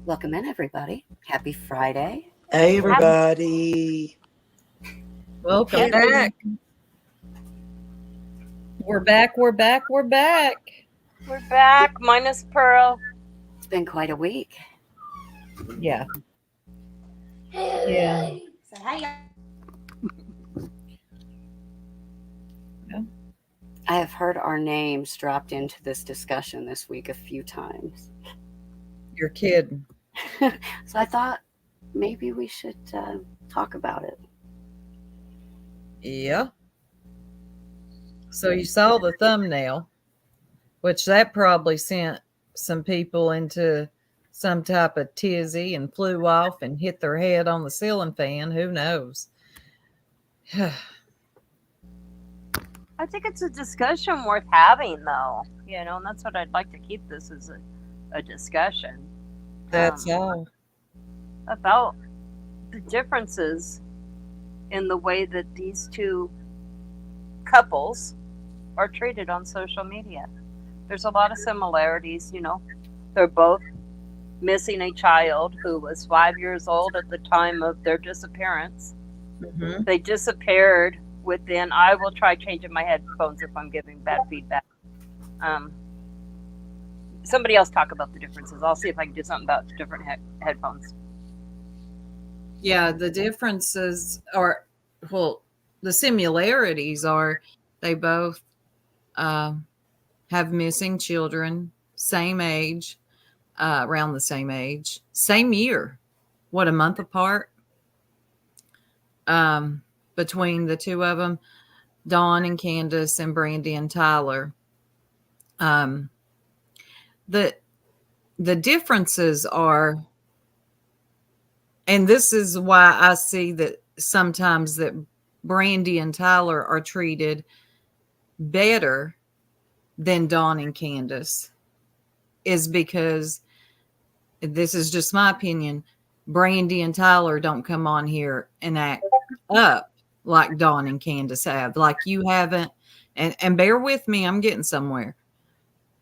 Welcome in, everybody. Happy Friday. Hey Happy everybody. Welcome Can't back. We're back. We're back. We're back. We're back, minus Pearl. It's been quite a week. Yeah. Yeah. So how y'all? I have heard our names dropped into this discussion this week a few times. You're kidding. So I thought maybe we should talk about it. Yeah. So you saw the thumbnail, which that probably sent some people into some type of tizzy and flew off and hit their head on the ceiling fan. Who knows? I think it's a discussion worth having, though. And that's what I'd like to keep this as a discussion. That's all. About the differences in the way that these two couples are treated on social media. There's a lot of similarities, They're both missing a child who was 5 years old at the time of their disappearance. Mm-hmm. They disappeared within, I will try changing my headphones if I'm giving bad feedback. Somebody else talk about the differences. I'll see if I can do something about different headphones. Yeah, the differences are, well, the similarities are they both have missing children, same age, around the same age, same year. What, a month apart? Between the two of them, Dawn and Candace and Brandy and Tyler. The differences are, and this is why I see that sometimes that Brandy and Tyler are treated better than Dawn and Candace, is because, this is just my opinion, Brandy and Tyler don't come on here and act up like Dawn and Candace have. Like you haven't, and bear with me, I'm getting somewhere.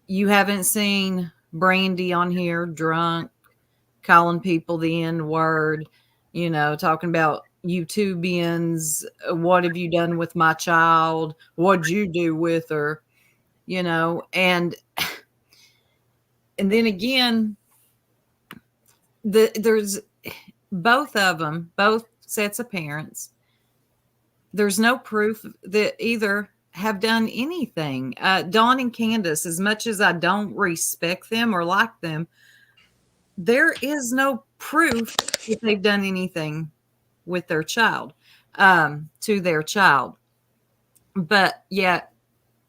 You haven't seen Brandy on here drunk, calling people the N-word, talking about YouTubians, what have you done with my child? What'd you do with her? And then again, there's both of them, both sets of parents. There's no proof that either have done anything. Dawn and Candace, as much as I don't respect them or like them, there is no proof that they've done anything with their child, to their child. But yet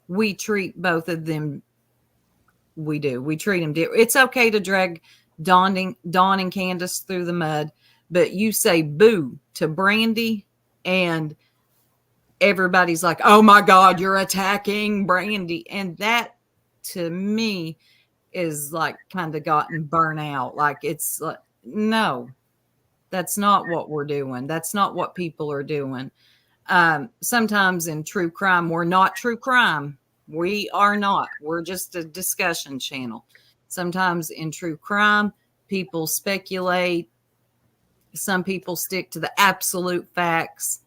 we treat both of them. We do. We treat them different. It's okay to drag Dawn and Candace through the mud, but you say boo to Brandy and everybody's like, oh my God, you're attacking Brandy. And that to me is like kind of gotten burnt out. Like, it's like, no, that's not what we're doing. That's not what people are doing. Sometimes in true crime, we're not true crime. We are not. We're just a discussion channel. Sometimes in true crime, people speculate. Some people stick to the absolute facts.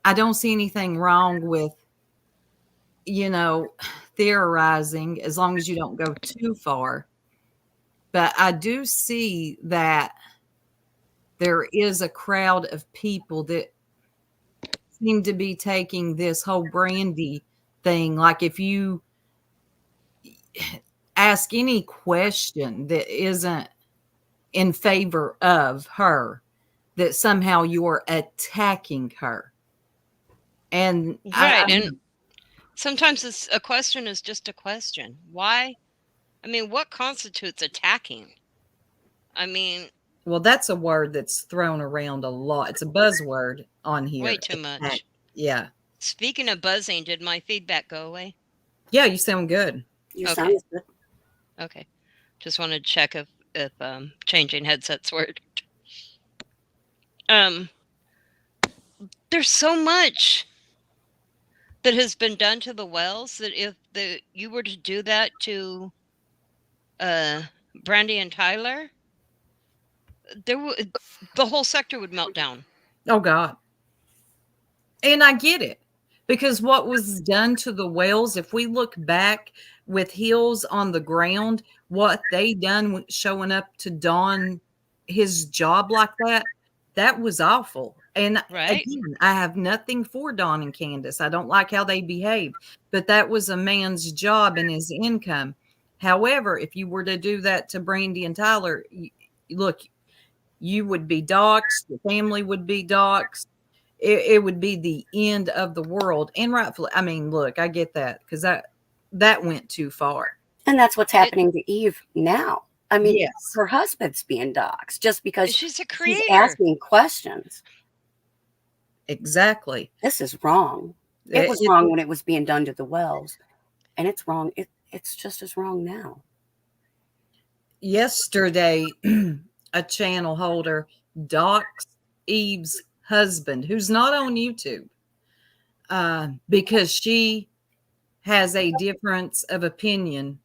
I don't see anything wrong with, theorizing, as long as you don't go too far. But I do see that there is a crowd of people that seem to be taking this whole Brandy thing. Like, if you ask any question that isn't in favor of her, that somehow you're attacking her. And right, and sometimes a question is just a question. Why? I mean, what constitutes attacking? I mean, well, that's a word that's thrown around a lot. It's a buzzword on here. Way too much. Yeah. Speaking of buzzing, did my feedback go away? Yeah, you sound good. You sound good. Okay. Just wanted to check if changing headsets worked. There's so much that has been done to the Wells that if you were to do that to Brandy and Tyler, the whole sector would melt down. Oh God. And I get it, because what was done to the Wells, if we look back with heels on the ground, what they done showing up to Don his job like that was awful. And Right. again, I have nothing for Don and Candace. I don't like how they behaved, but that was a man's job and his income. However, if you were to do that to Brandy and Tyler, look, you would be doxxed, your family would be doxxed. It would be the end of the world. And rightfully, I mean, look, I get that, because that went too far. And that's what's happening to Eve now. I mean, Yes. her husband's being doxxed just because She's a she's creator. asking questions. Exactly. This is wrong. It was wrong when it was being done to the Wells, and it's wrong. It's just as wrong now. Yesterday, a channel holder doxed Eve's husband, who's not on YouTube, because she has a difference of opinion,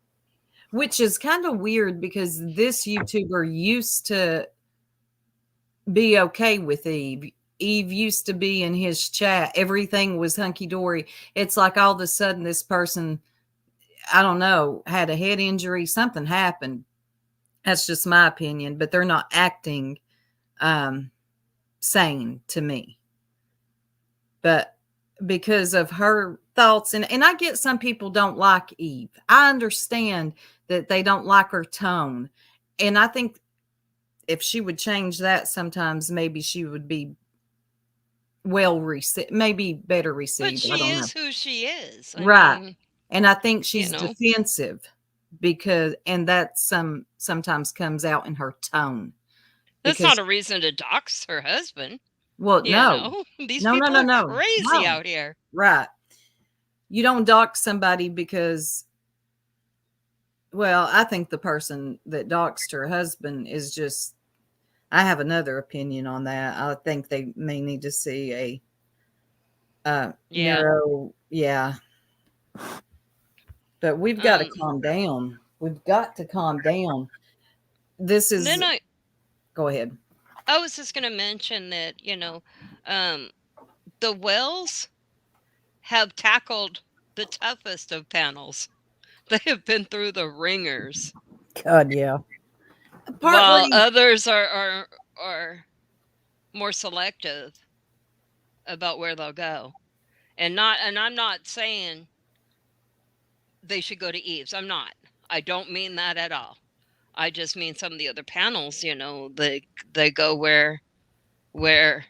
which is kind of weird, because this YouTuber used to be okay with Eve. Eve used to be in his chat. Everything was hunky-dory. It's like all of a sudden this person, I don't know, had a head injury. Something happened. That's just my opinion, but they're not acting sane to me. But because of her thoughts, and I get some people don't like Eve. I understand that they don't like her tone. And I think if she would change that, sometimes maybe she would be well received, maybe better received. But she I don't is know. who she is. Right. I mean, and I think she's you know. defensive, because, and that sometimes comes out in her tone. That's Because, not a reason to dox her husband. well, You no. know? These No, people no. are crazy No. out here. Right. You don't dox somebody because, well, I think the person that doxed her husband is just, I have another opinion on that. I think they may need to see a neuro, but we've got to calm down. We've got to calm down. This is, Then go ahead. I was just going to mention that, the Wells have tackled the toughest of panels. They have been through the ringers. God, yeah. While others are more selective about where they'll go. And I'm not saying they should go to Eve's. I'm not. I don't mean that at all. I just mean some of the other panels, they go where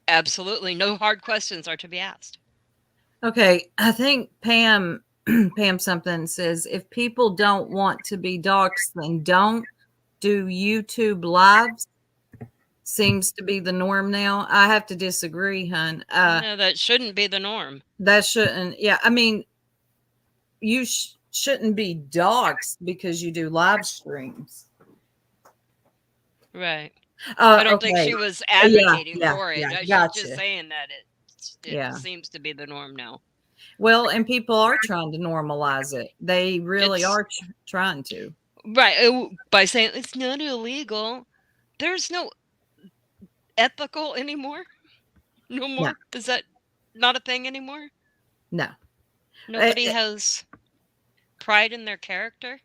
absolutely no hard questions are to be asked. Okay, I think Pam something says, if people don't want to be doxxed, then don't do YouTube lives. Seems to be the norm now. I have to disagree, hun. No, that shouldn't be the norm. That shouldn't. Yeah, I mean, you shouldn't be doxxed because you do live streams. Right. I don't think she was advocating for it. Yeah, She's gotcha. just saying that it seems to be the norm now. Well, and people are trying to normalize it. They really are trying to. Right. By saying it's not illegal. There's no ethical anymore. No more. No. Is that not a thing anymore? No. Nobody has pride in their character?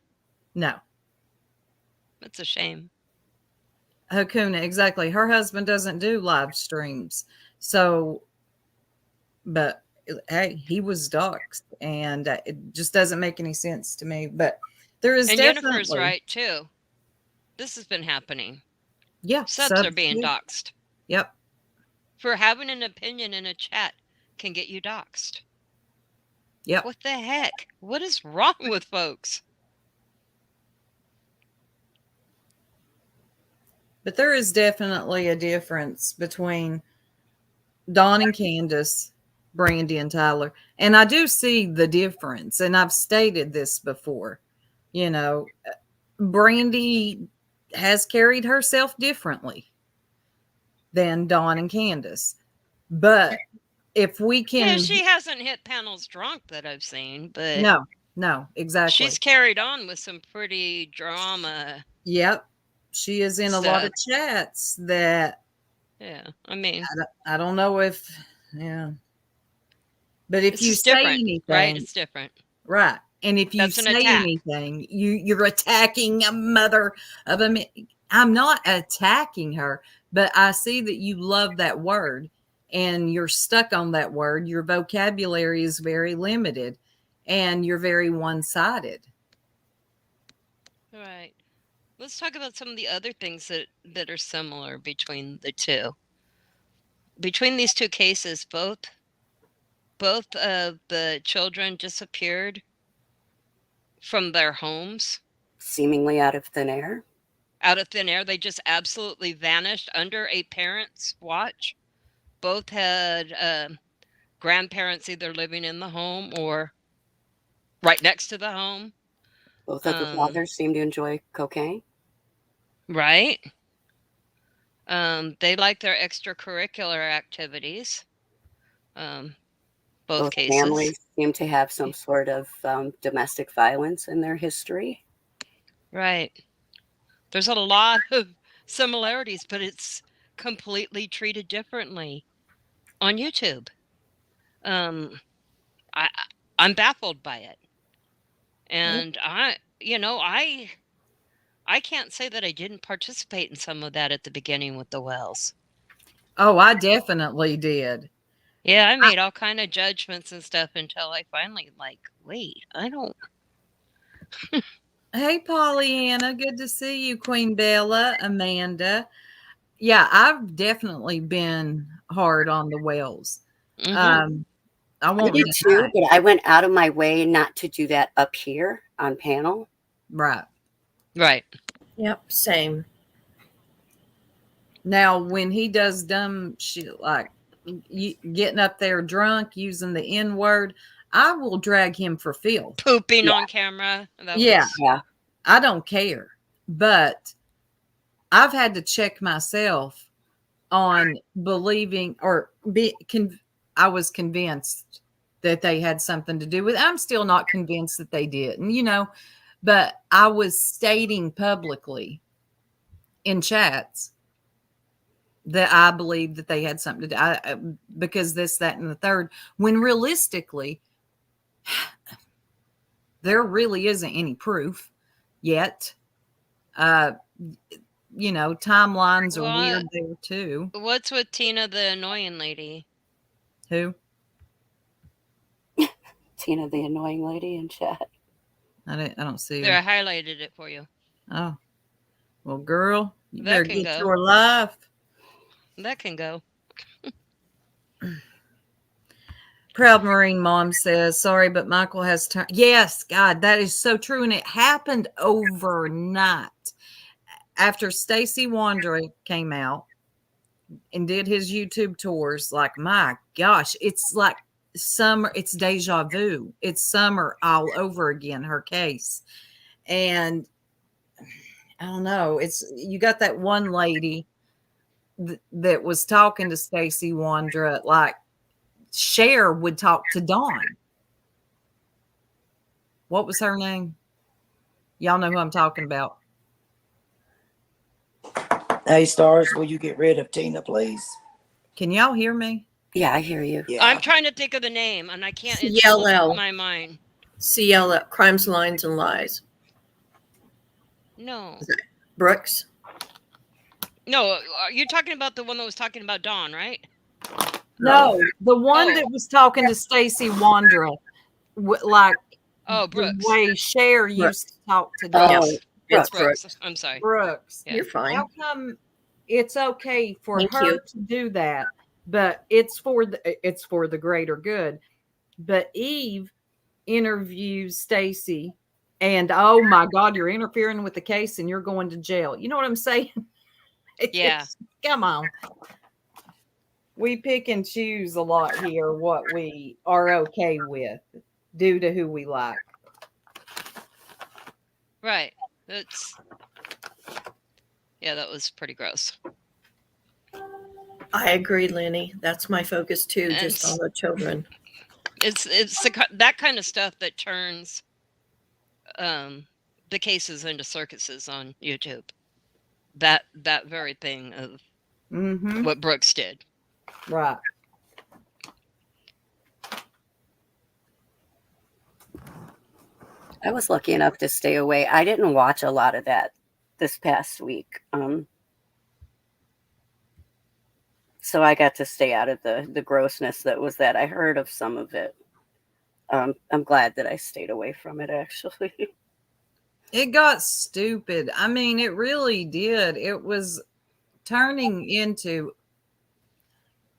No. That's a shame. Hakuna, exactly. Her husband doesn't do live streams. So, but hey, he was doxxed, and it just doesn't make any sense to me. But there is definitely... Jennifer's right, too. This has been happening. Yeah. Subs are being doxxed. Yep. For having an opinion in a chat can get you doxxed. Yep. What the heck? What is wrong with folks? But there is definitely a difference between Dawn and Candace, Brandy and Tyler. And I do see the difference. And I've stated this before. Brandy has carried herself differently than Dawn and Candace. But if we can... Yeah, she hasn't hit panels drunk that I've seen, but... No, exactly. She's carried on with some pretty drama. Yep. she is in a lot of chats that. Yeah, I mean, I don't know if, yeah. But if you say anything, right? It's different, right? And if you say anything, you're attacking a mother of a. I'm not attacking her, but I see that you love that word, and you're stuck on that word. Your vocabulary is very limited, and you're very one-sided. Right. Let's talk about some of the other things that are similar between the two. Between these two cases, both of the children disappeared from their homes. Seemingly out of thin air. Out of thin air. They just absolutely vanished under a parent's watch. Both had grandparents either living in the home or right next to the home. Both of the fathers seem to enjoy cocaine. Right. They like their extracurricular activities. Both cases. Families seem to have some sort of domestic violence in their history. Right. There's a lot of similarities, but it's completely treated differently on YouTube. I'm baffled by it. And I can't say that I didn't participate in some of that at the beginning with the Wells. Oh, I definitely did. Yeah, I made all kind of judgments and stuff until I finally wait, I don't. Hey, Pollyanna, good to see you. Queen Bella, Amanda. Yeah, I've definitely been hard on the Wells. Mm-hmm. I won't do too, but I went out of my way not to do that up here on panel. Right. Yep, same. Now, when he does dumb shit like getting up there drunk, using the N-word, I will drag him for filth. Pooping on camera. Yeah. I don't care. But I've had to check myself on believing I was convinced that they had something to do with it. I'm still not convinced that they didn't, but I was stating publicly in chats that I believed that they had something to do because this, that, and the third, when realistically, there really isn't any proof yet. Timelines are weird there too. What's with Tina, the annoying lady? Who? Tina, the annoying lady in chat. I don't see her. I highlighted it for you. Oh. Well, girl, you better get your life. That can go. Proud Marine Mom says, sorry, but Michael has time. Yes, God, that is so true. And it happened overnight. After Stacey Wandra came out and did his YouTube tours, my gosh, it's like summer. It's deja vu. It's summer all over again, her case. And I don't know. You got that one lady that was talking to Stacey Wandra, like Cher would talk to Dawn. What was her name? Y'all know who I'm talking about. Hey, Stars, will you get rid of Tina, please? Can y'all hear me? Yeah, I hear you. Yeah. I'm trying to think of the name, and I can't. It's CLL. in my mind. CLL, Crimes, Lines, and Lies. No. Brooks? No, you're talking about the one that was talking about Dawn, right? No, the one that was talking to Stacey Wandra, Brooks. The way Cher used to talk to Dawn. Brooks. I'm sorry. Brooks. Yeah. You're fine. How come it's okay for her to do that, but it's for the greater good? But Eve interviews Stacey, and oh my God, you're interfering with the case, and you're going to jail. You know what I'm saying? Yeah. Come on. We pick and choose a lot here what we are okay with due to who we like. Right. That was pretty gross. I agree, Lenny. That's my focus too, just on the children. It's that kind of stuff that turns the cases into circuses on YouTube. that very thing of what Brooks did. Right. I was lucky enough to stay away. I didn't watch a lot of that this past week. So I got to stay out of the grossness that was that. I heard of some of it. I'm glad that I stayed away from it, actually. It got stupid. I mean, it really did. It was turning into,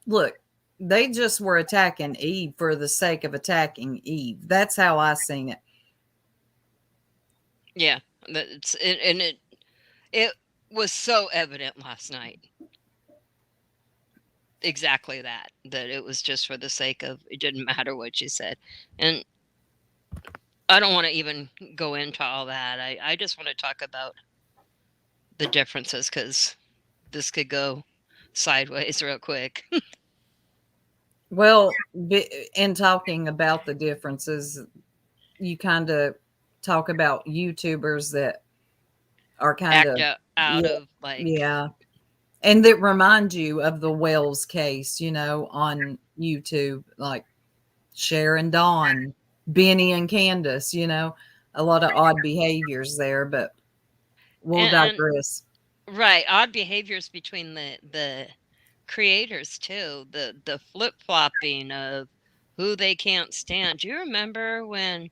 look, they just were attacking Eve for the sake of attacking Eve. That's how I seen it. Yeah, it was so evident last night. Exactly that it was just for the sake of, it didn't matter what you said. And I don't want to even go into all that. I just want to talk about the differences, because this could go sideways real quick. Well, in talking about the differences, you kind of talk about YouTubers that are kind of out of like, yeah, and that remind you of the Wells case, you know, on YouTube, like Sharon Dawn, Benny and Candace, you know, a lot of odd behaviors there, but we'll digress. Right, odd behaviors between the creators too, the flip-flopping of who they can't stand. Do you remember when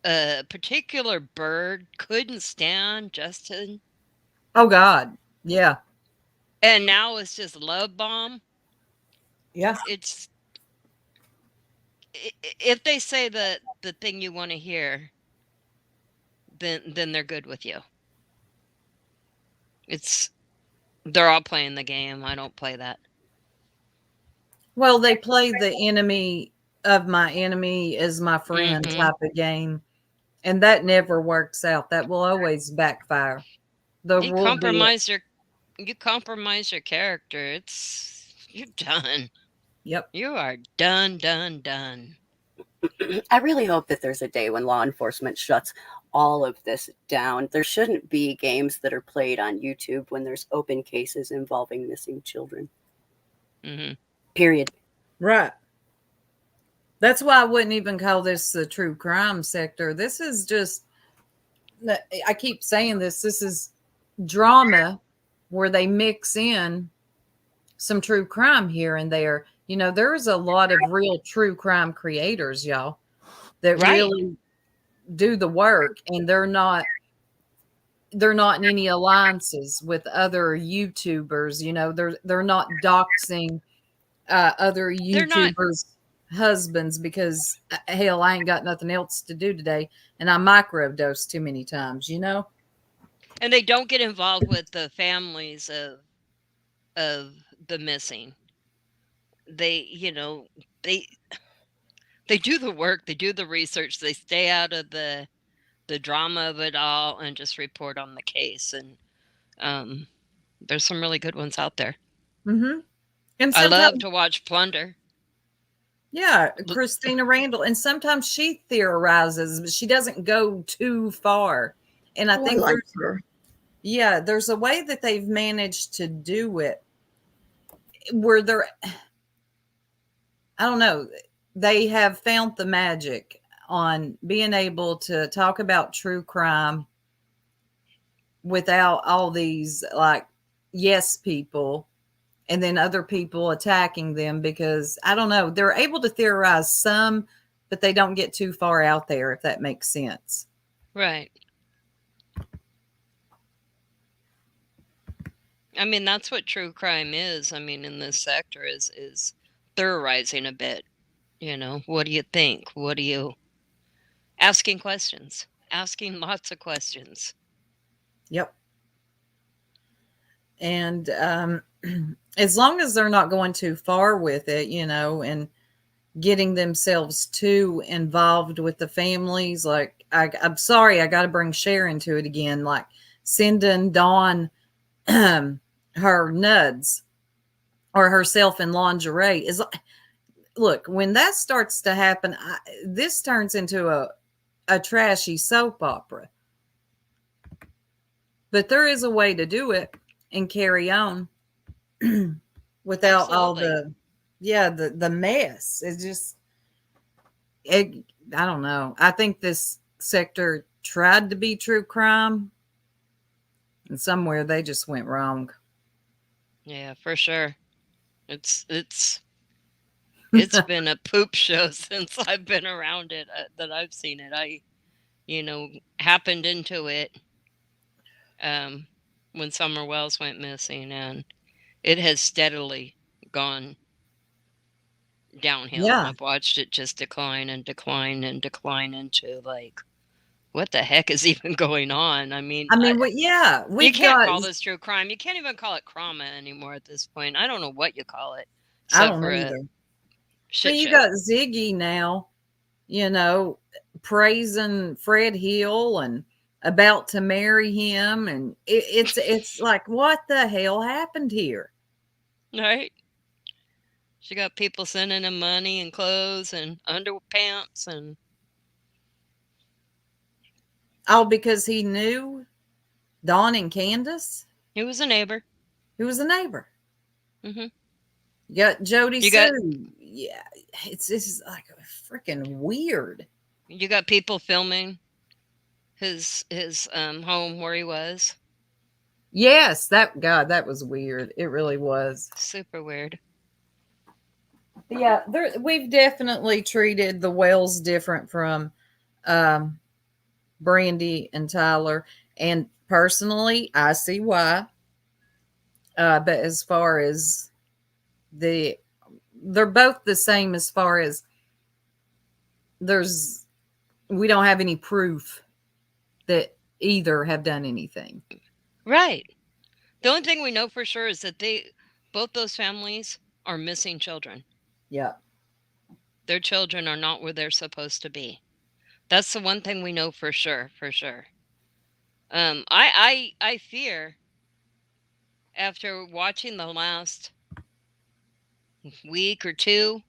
a particular bird couldn't stand Justin? Oh God, yeah. And now it's just love bomb. Yeah. It's, if they say the thing you want to hear, then they're good with you. They're all playing the game. I don't play that. Well, they play the enemy of my enemy is my friend type of game, and that never works out. That will always backfire. You compromise your character, you're done. Yep. You are done. I really hope that there's a day when law enforcement shuts all of this down. There shouldn't be games that are played on YouTube when there's open cases involving missing children. Period. Right. That's why I wouldn't even call this the true crime sector. This is just, I keep saying this is drama where they mix in some true crime here and there. You know, there's a lot of real true crime creators, y'all, that really do the work, and they're not in any alliances with other YouTubers. You know, they're not doxing other YouTubers' husbands because hell, I ain't got nothing else to do today, and I microdose too many times, you know. And they don't get involved with the families of the missing. They, you know, they do the work, they do the research, they stay out of the drama of it all and just report on the case. And there's some really good ones out there. And I love to watch Plunder. Yeah, Christina Randall, and sometimes she theorizes, but she doesn't go too far. And I think there's a way that they've managed to do it where I don't know, they have found the magic on being able to talk about true crime without all these like yes people and then other people attacking them, because I don't know, they're able to theorize some, but they don't get too far out there, if that makes sense. Right. I mean, that's what true crime is. I mean, in this sector is theorizing a bit. You know, what do you think? Asking questions, asking lots of questions. Yep. And as long as they're not going too far with it, you know, and getting themselves too involved with the families, like I'm sorry, I got to bring Sharon to it again, like sending Dawn her nuds or herself in lingerie is like, look, when that starts to happen, this turns into a trashy soap opera. But there is a way to do it and carry on without all the mess. It's just, I don't know. I think this sector tried to be true crime, and somewhere they just went wrong. Yeah, for sure. It's been a poop show since I've been around it, that I've seen it. I, happened into it when Summer Wells went missing, and it has steadily gone downhill. Yeah. I've watched it just decline and decline and decline into like, what the heck is even going on? I mean, you can't call this true crime. You can't even call it trauma anymore at this point. I don't know what you call it. I don't know either. But you got Ziggy now, praising Fred Hill and about to marry him, and it's like, what the hell happened here? Right. She got people sending him money and clothes and underpants and all because he knew Dawn and Candace. He was a neighbor. Mm-hmm. You got Jody Sue. Yeah, this is like freaking weird. You got people filming his home where he was. Yes, that was weird. It really was super weird. Yeah, we've definitely treated the Wells different from Brandy and Tyler, and personally, I see why. But as far as they're both the same as far as we don't have any proof that either have done anything. Right. The only thing we know for sure is that both those families are missing children. Yeah. Their children are not where they're supposed to be. That's the one thing we know for sure. I fear, after watching the last week or two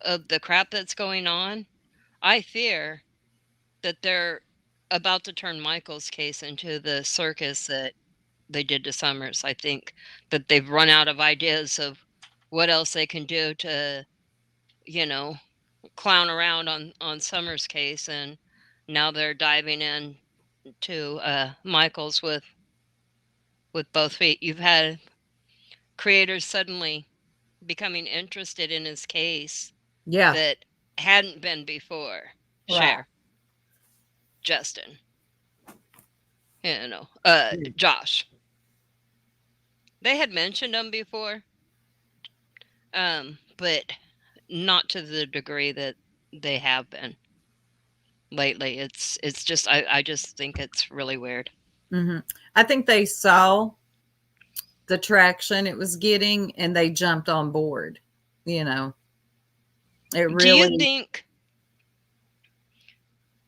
of the crap that's going on, I fear that they're about to turn Michael's case into the circus that they did to Summers. I think that they've run out of ideas of what else they can do to, clown around on Summers' case, and now they're diving in to Michael's with both feet. You've had creators suddenly becoming interested in his case that hadn't been before. Right. Cher, Justin, Josh. They had mentioned him before, but not to the degree that they have been lately. It's just I just think it's really weird. Mm-hmm. I think they saw the traction it was getting and they jumped on board. Do you think,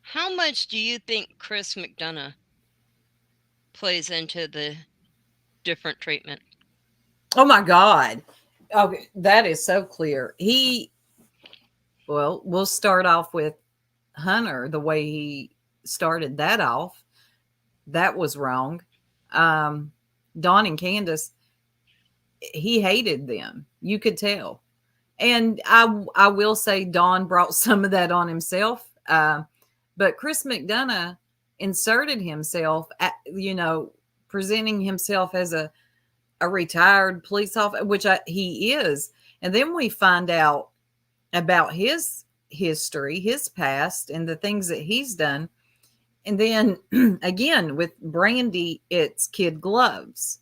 how much do you think Chris McDonough plays into the different treatment? Oh my God. Okay, that is so clear. We'll start off with Hunter, the way he started that off. That was wrong. Dawn and Candace, he hated them. You could tell. And I will say Dawn brought some of that on himself. But Chris McDonough inserted himself, presenting himself as a retired police officer, which he is. And then we find out about his history, his past, and the things that he's done. And then again, with Brandy, it's kid gloves.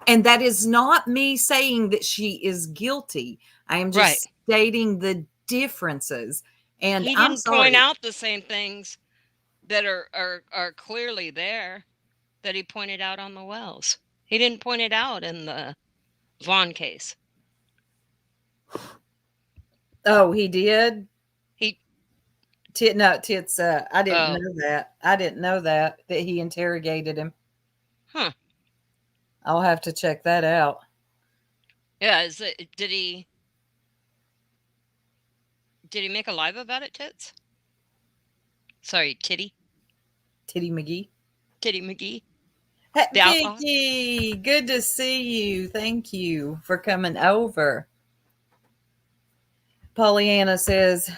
And that is not me saying that she is guilty. I am just stating the differences. And he didn't point out the same things that are clearly there that he pointed out on the Wells. He didn't point it out in the Vaughn case. Oh, he did? Tits. I didn't know that. I didn't know that he interrogated him. Huh. I'll have to check that out. Yeah, did he make a live about it, Tits? Sorry, Titty. Titty McGee. Titty McGee. The outlaw. Vicky, good to see you. Thank you for coming over. Pollyanna says,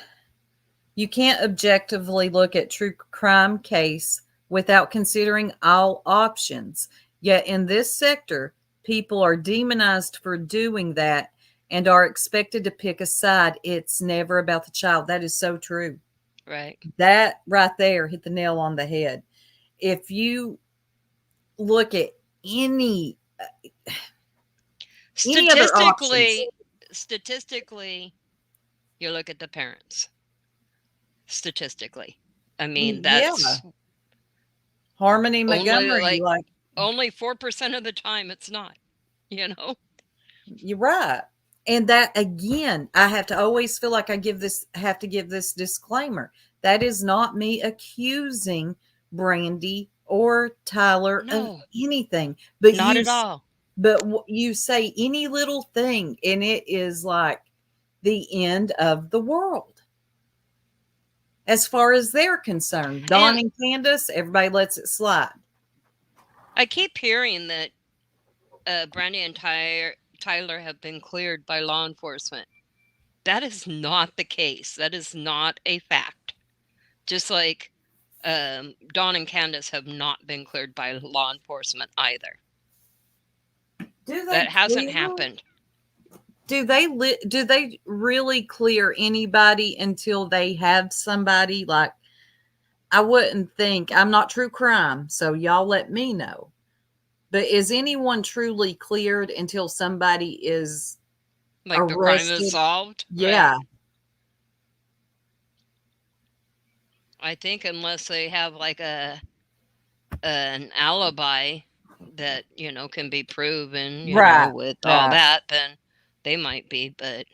you can't objectively look at true crime case without considering all options. Yet in this sector, people are demonized for doing that and are expected to pick a side. It's never about the child. That is so true. Right. That right there hit the nail on the head. If you look at any statistically, you look at the parents. Statistically, I mean, that's Harmony Montgomery. Only 4% of the time, it's not. You know, you're right. And that again, I have to always feel like I have to give this disclaimer. That is not me accusing Brandy or Tyler of anything, but not at all. But you say any little thing, and it is like the end of the world. As far as they're concerned, Dawn and Candace, everybody lets it slide. I keep hearing that Brandy and Tyler have been cleared by law enforcement. That is not the case. That is not a fact. Just like Dawn and Candace have not been cleared by law enforcement either. That hasn't happened. Do they really clear anybody until they have somebody? Like, I wouldn't think. I'm not true crime, so y'all let me know. But is anyone truly cleared until somebody is like arrested? The crime is solved? Yeah. Right. I think unless they have like an alibi that, you know, can be proven, you know, with all that, then they might be. But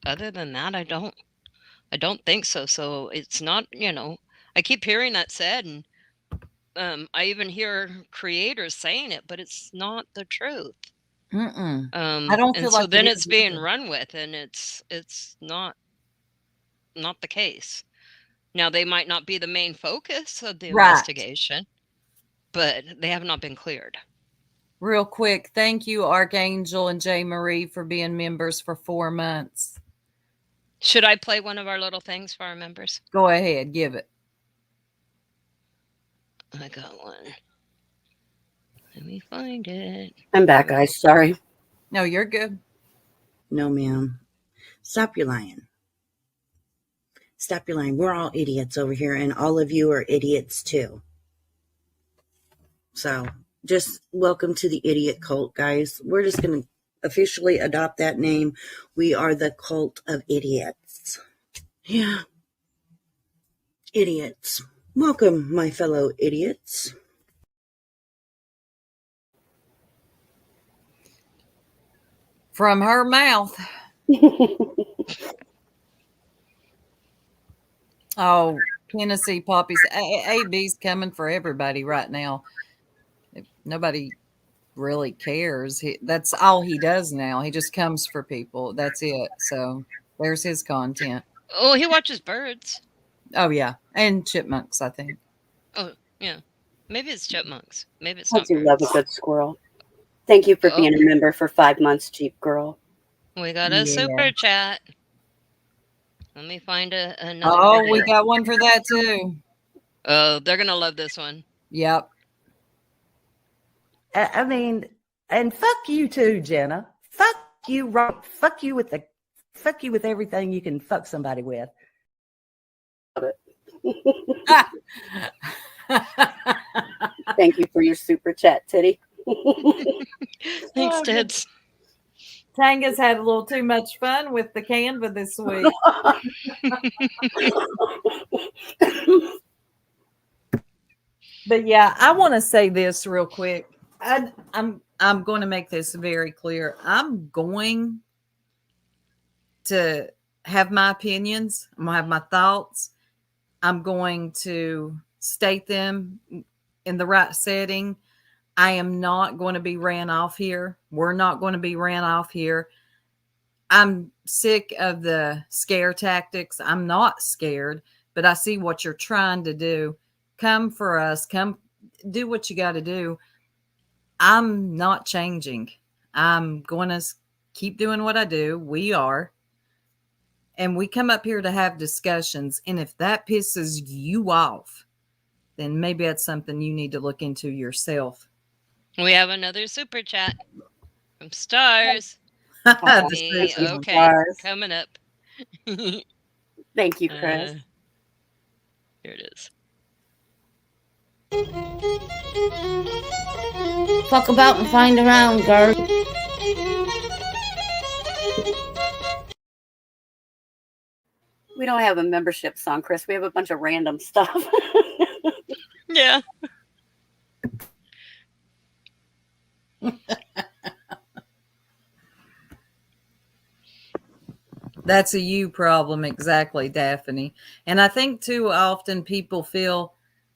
other than that, I don't think so. So it's not, you know, I keep hearing that said, and I even hear creators saying it, but it's not the truth. I don't feel so like then it's being run with, and it's not the case. Now, they might not be the main focus of the investigation, but they have not been cleared. Real quick, thank you, Archangel and J. Marie, for being members for 4 months. Should I play one of our little things for our members? Go ahead, give it. I got one. Let me find it. I'm back, guys. Sorry. No, you're good. No, ma'am. Stop your lying. Stop your lying. We're all idiots over here, and all of you are idiots too. So just welcome to the idiot cult, guys. We're just going to officially adopt that name. We are the cult of idiots. Yeah. Idiots. Welcome, my fellow idiots. From her mouth. Oh, Tennessee Poppies. AB's coming for everybody right now. Nobody really cares. That's all he does now. He just comes for people. That's it. So there's his content. Oh, he watches birds. Oh, yeah. And chipmunks, I think. Oh, yeah. Maybe it's chipmunks. Maybe it's I not do birds. love a good squirrel. Thank you for being a member for 5 months, Jeep Girl. We got a super chat. Let me find another. Oh, video. We got one for that too. Oh, they're going to love this one. Yep. I mean, and fuck you too, Jenna. Fuck you, right? Fuck you with everything you can fuck somebody with. Love it. Thank you for your super chat, Titty. Thanks, Tids. Tanga's had a little too much fun with the Canva this week. But yeah, I want to say this real quick. I'm going to make this very clear. I'm going to have my opinions. I'm going to have my thoughts. I'm going to state them in the right setting. I am not going to be ran off here. We're not going to be ran off here. I'm sick of the scare tactics. I'm not scared, but I see what you're trying to do. Come for us. Come do what you got to do. I'm not changing. I'm going to keep doing what I do. We are. And we come up here to have discussions. And if that pisses you off, then maybe that's something you need to look into yourself. We have another super chat from Stars. Okay, Stars. Coming up. Thank you, Chris. Here it is. Fuck about and find around, girl. We don't have a membership song, Chris. We have a bunch of random stuff. Yeah. That's a you problem, exactly, Daphne. And I think too often people feel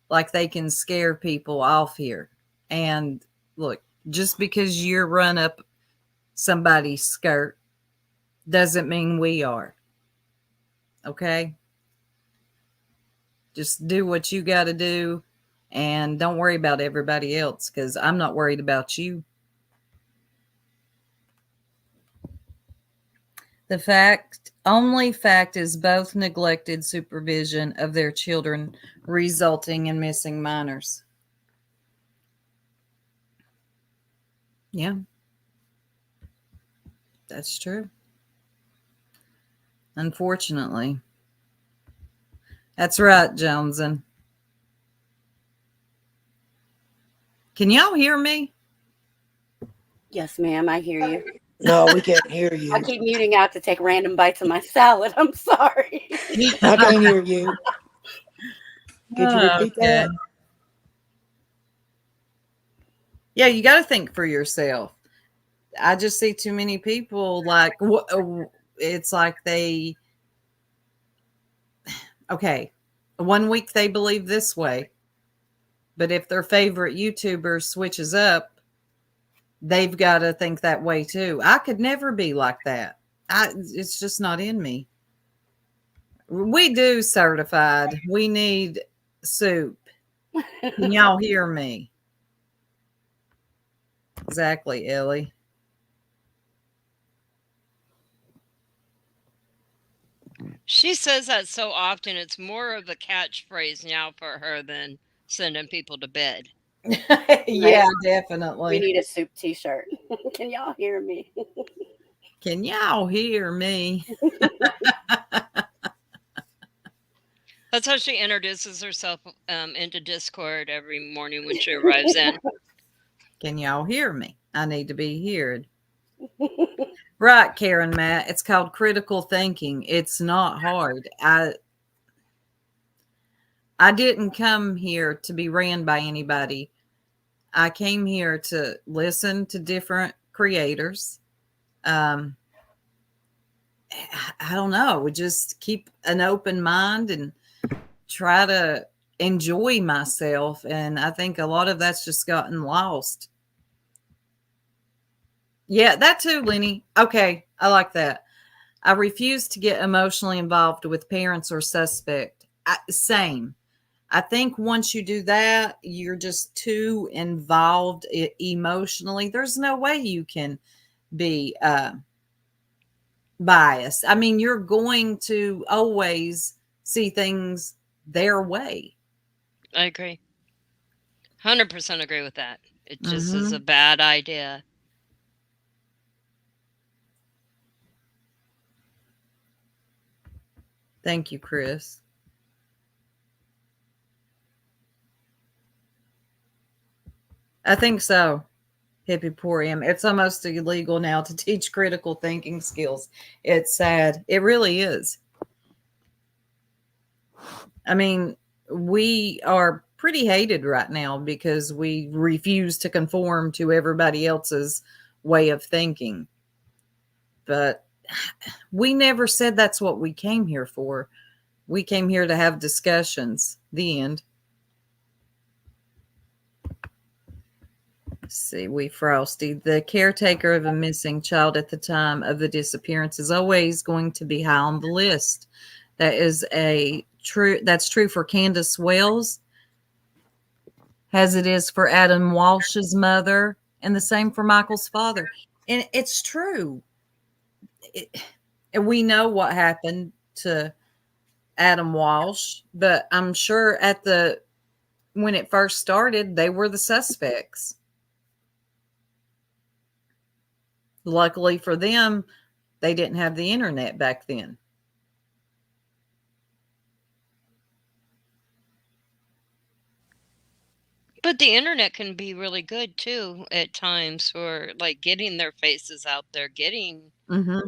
like they can scare people off here. And look, just because you're run up somebody's skirt doesn't mean we are. Okay? Just do what you got to do and don't worry about everybody else, because I'm not worried about you. The only fact is both neglected supervision of their children, resulting in missing minors. Yeah. That's true. Unfortunately. That's right, Joneson. Can y'all hear me? Yes, ma'am. I hear you. No, we can't hear you. I keep muting out to take random bites of my salad. I'm sorry. I can't hear you. Could you repeat that? Yeah, you got to think for yourself. I just see too many people like, it's like they, okay, 1 week they believe this way, but if their favorite YouTuber switches up, they've got to think that way too. I could never be like that. It's just not in me. We do certified. We need soup. Can y'all hear me? Exactly, Ellie. She says that so often, it's more of a catchphrase now for her than sending people to bed. Yeah, definitely. We need a soup t-shirt. Can y'all hear me? Can y'all hear me? That's how she introduces herself into Discord every morning when she arrives in. Can y'all hear me? I need to be heard. Right, Karen, Matt. It's called critical thinking. It's not hard. I didn't come here to be ran by anybody. I came here to listen to different creators. I don't know. Just keep an open mind and try to enjoy myself. And I think a lot of that's just gotten lost. Yeah, that too, Lenny. Okay, I like that. I refuse to get emotionally involved with parents or suspect. Same. I think once you do that, you're just too involved emotionally. There's no way you can be biased. I mean, you're going to always see things their way. I agree. 100% agree with that. It just is a bad idea. Thank you, Chris. I think so. Hippiporium. It's almost illegal now to teach critical thinking skills. It's sad. It really is. I mean, we are pretty hated right now because we refuse to conform to everybody else's way of thinking. But we never said that's what we came here for. We came here to have discussions. The end. Let's see, we Frosty. The caretaker of a missing child at the time of the disappearance is always going to be high on the list. That's true for Candace Wells, as it is for Adam Walsh's mother And the same for Michael's father. And it's true. And we know what happened to Adam Walsh, but I'm sure when it first started, they were the suspects. Luckily for them, they didn't have the internet back then. But the internet can be really good too at times for like getting their faces out there, getting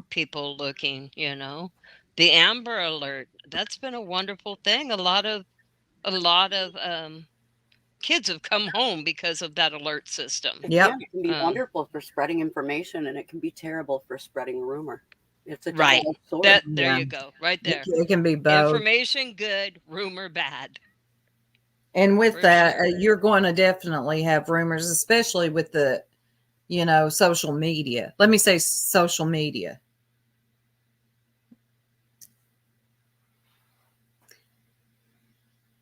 people looking, The Amber Alert, that's been a wonderful thing. A lot of kids have come home because of that alert system. Yeah, it can be wonderful for spreading information, and it can be terrible for spreading rumor. It's a double-edged sword. There you go, right there. It can be both. Information good, rumor bad. And with that, you're going to definitely have rumors, especially with the, social media. Let me say social media.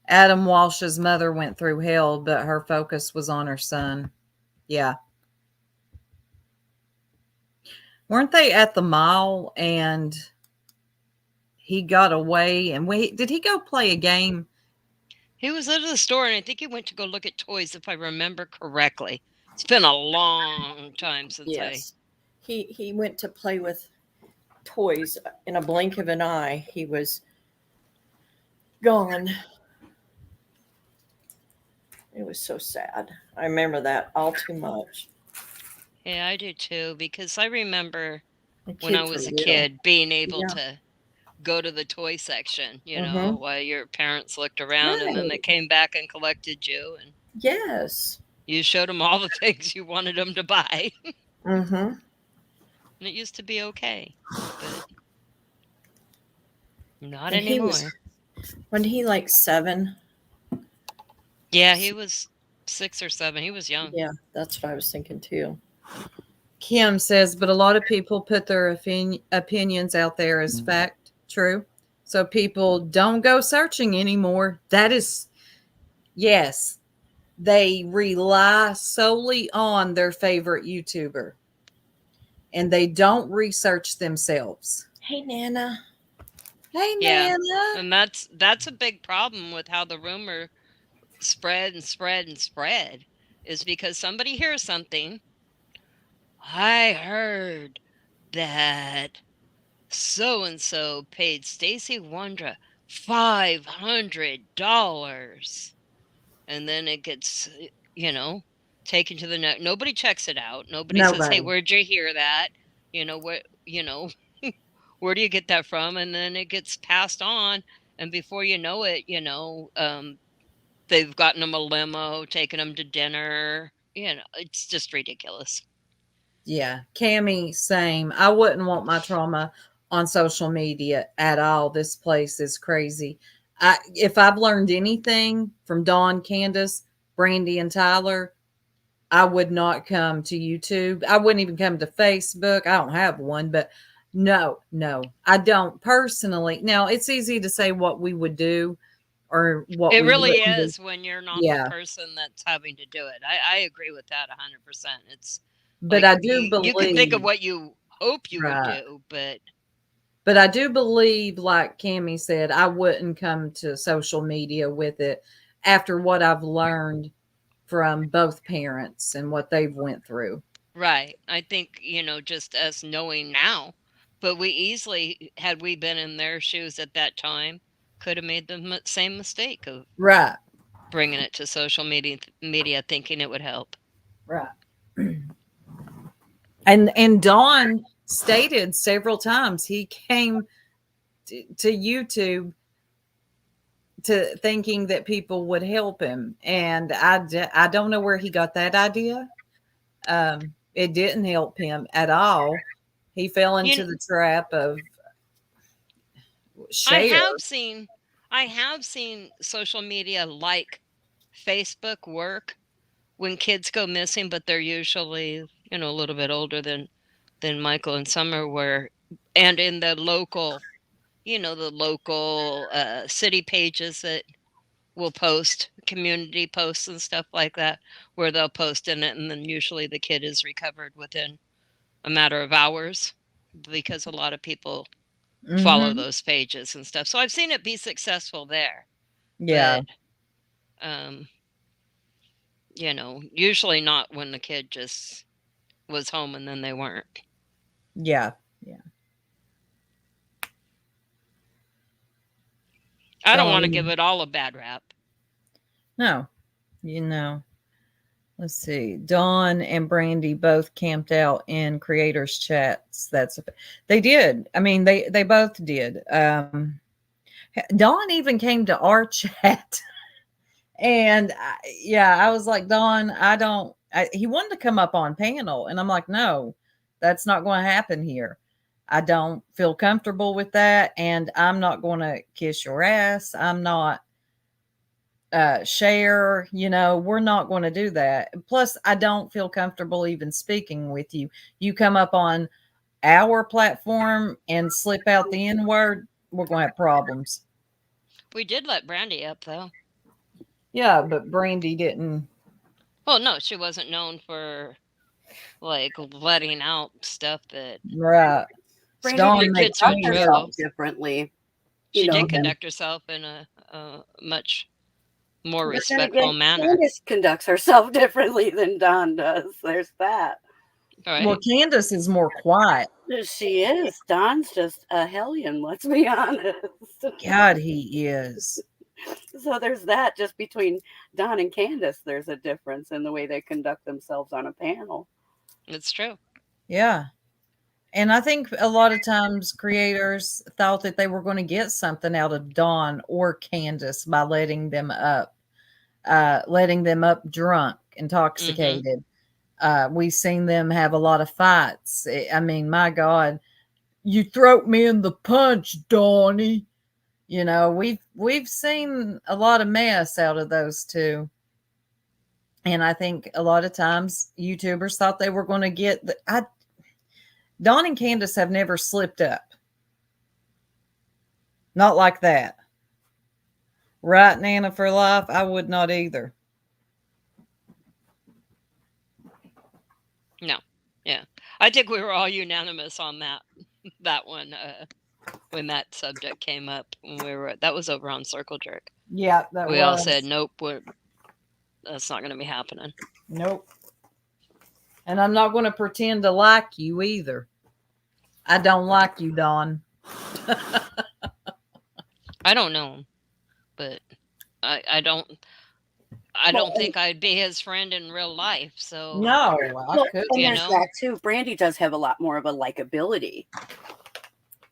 Adam Walsh's mother went through hell, but her focus was on her son. Yeah. Weren't they at the mall and he got away? And did he go play a game? He was at the store, and I think he went to go look at toys, if I remember correctly. It's been a long time since He went to play with toys. In a blink of an eye, he was gone. It was so sad. I remember that all too much. Yeah, I do too, because I remember when I was a kid being able to go to the toy section, while your parents looked around and then they came back and collected you. And you showed them all the things you wanted them to buy. And it used to be okay, but not anymore. When he 7? Yeah, he was 6 or 7. He was young. Yeah, that's what I was thinking too. Kim says, but a lot of people put their opinions out there as fact. True. So people don't go searching anymore. That is, yes, they rely solely on their favorite YouTuber and they don't research themselves. Hey, Nana. Hey, Nana. And that's a big problem with how the rumor spread and spread and spread, is because somebody hears something. I heard that so-and-so paid Stacey Wondra $500. And then it gets, taken to the net. Nobody checks it out. Nobody says, hey, where'd you hear that? Where do you get that from? And then it gets passed on. And before you know it, they've gotten them a limo, taken them to dinner. It's just ridiculous. Yeah. Cammie, same. I wouldn't want my trauma on social media at all. This place is crazy. If I've learned anything from Dawn, Candace, Brandy, and Tyler, I would not come to YouTube. I wouldn't even come to Facebook. I don't have one, but no, I don't personally. Now, it's easy to say what we would do or what it really is when you're not the person that's having to do it. I agree with that 100%. But I do believe you can think of what you hope you would do, but I do believe, like Cammie said, I wouldn't come to social media with it after what I've learned from both parents and what they've went through. Right. I think, just us knowing now, but we easily, had we been in their shoes at that time, could have made the same mistake of bringing it to social media thinking it would help. Right. And Dawn stated several times he came to YouTube to thinking that people would help him. And I don't know where he got that idea. It didn't help him at all. He fell into the trap of share. I have seen social media like Facebook work when kids go missing, but they're usually, a little bit older than Michael and Summer and in the local, city pages that will post community posts and stuff like that, where they'll post in it, and then usually the kid is recovered within a matter of hours, because a lot of people follow those pages and stuff. So I've seen it be successful there. Yeah. But, usually not when the kid just was home and then they weren't. Yeah. Yeah. I don't want to give it all a bad rap. No. Let's see. Dawn and Brandy both camped out in creators chats. They did. I mean, they both did. Dawn even came to our chat, and I was like, Dawn, he wanted to come up on panel, and I'm like, no, that's not going to happen here. I don't feel comfortable with that, and I'm not going to kiss your ass. I'm not share, we're not going to do that. Plus, I don't feel comfortable even speaking with you. You come up on our platform and slip out the N-word, we're going to have problems. We did let Brandy up, though. Yeah, but Brandy didn't. Well, no, she wasn't known for like letting out stuff that. Right. Brandy did conduct herself differently. She did conduct herself in a much more respectful manner. Candace conducts herself differently than Dawn does. There's that. Right. Well, Candace is more quiet. She is. Dawn's just a hellion, let's be honest. God, he is. So there's that. Just between Dawn and Candace, there's a difference in the way they conduct themselves on a panel. It's true. Yeah. And I think a lot of times creators thought that they were going to get something out of Dawn or Candace by letting them up drunk, intoxicated. We've seen them have a lot of fights. I mean, my God, you throw me in the punch, Dawnie. We've seen a lot of mess out of those two. And I think a lot of times YouTubers thought they were going to get Dawn and Candace have never slipped up. Not like that. Right, Nana, for life? I would not either. No. Yeah. I think we were all unanimous on that one when that subject came up. That was over on Circle Jerk. Yeah, we all said, nope, that's not going to be happening. Nope. And I'm not going to pretend to like you either. I don't like you, Dawn. I don't know him, but I don't think I'd be his friend in real life. So no, I could. And there's that too. Brandy does have a lot more of a likability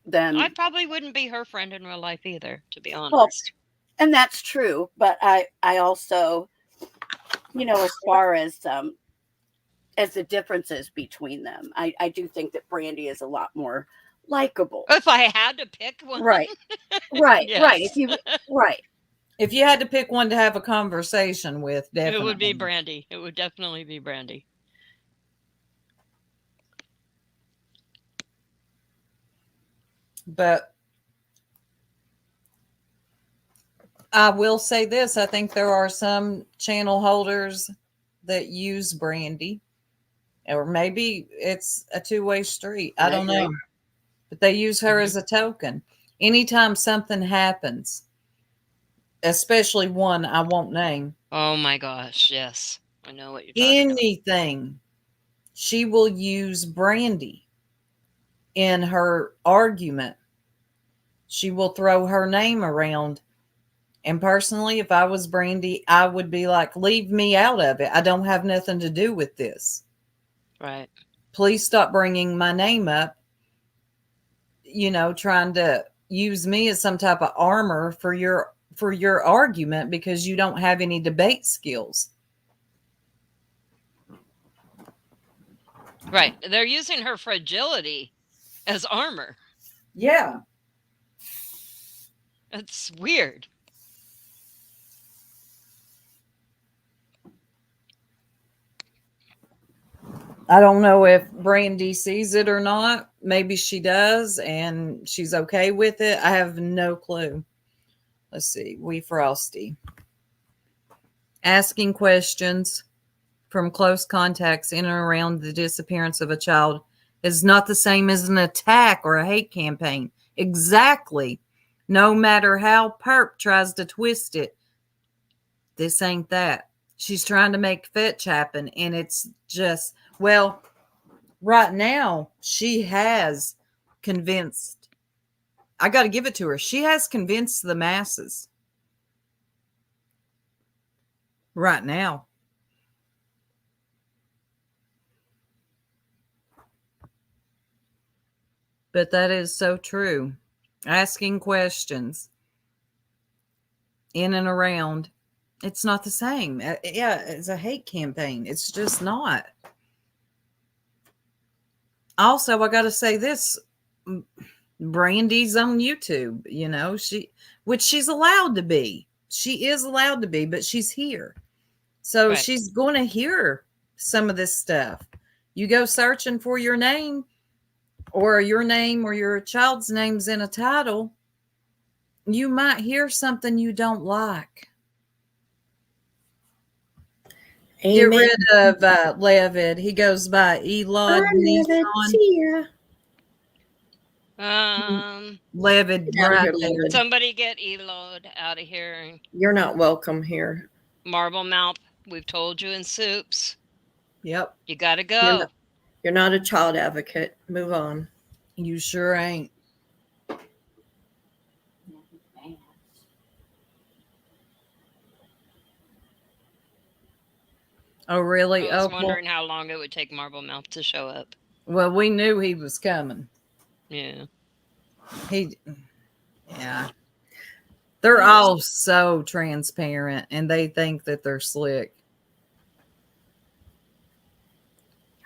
than. I probably wouldn't be her friend in real life either, to be honest. Well, and that's true, but I also, as far as the differences between them, I do think that Brandy is a lot more likable. If I had to pick one, right. Yes. If you had to pick one to have a conversation with, definitely it would be Brandy. It would definitely be Brandy. But I will say this: I think there are some channel holders that use Brandy. Or maybe it's a two-way street. I don't know. But they use her as a token. Anytime something happens, especially one I won't name. Oh my gosh, yes. I know what you're talking Anything. She will use Brandy in her argument. She will throw her name around. And personally, if I was Brandy, I would be like, leave me out of it. I don't have nothing to do with this. Right. Please stop bringing my name up, trying to use me as some type of armor for your argument because you don't have any debate skills. Right. They're using her fragility as armor. Yeah. It's weird. I don't know if Brandy sees it or not. Maybe she does, and she's okay with it. I have no clue. Let's see. We Frosty. Asking questions from close contacts in and around the disappearance of a child is not the same as an attack or a hate campaign. Exactly. No matter how Perp tries to twist it, this ain't that. She's trying to make fetch happen, and it's just, well, right now, she has convinced, I got to give it to her, she has convinced the masses. Right now. But that is so true. Asking questions in and around, it's not the same. Yeah, it's a hate campaign. It's just not. Also, I got to say this, Brandy's on YouTube, you know, which she's allowed to be. She is allowed to be, but she's here. So she's going to hear some of this stuff. You go searching for your name or your child's name's in a title, you might hear something you don't like. Amen. Get rid of Levid. He goes by Elod Nissan. Levid. Somebody get Elod out of here. You're not welcome here. Marble Mouth, we've told you in Soups. Yep. You got to go. You're not a child advocate. Move on. You sure ain't. Oh, really? I was wondering how long it would take Marble Mouth to show up. Well, we knew he was coming. Yeah. Yeah. They're all so transparent, and they think that they're slick.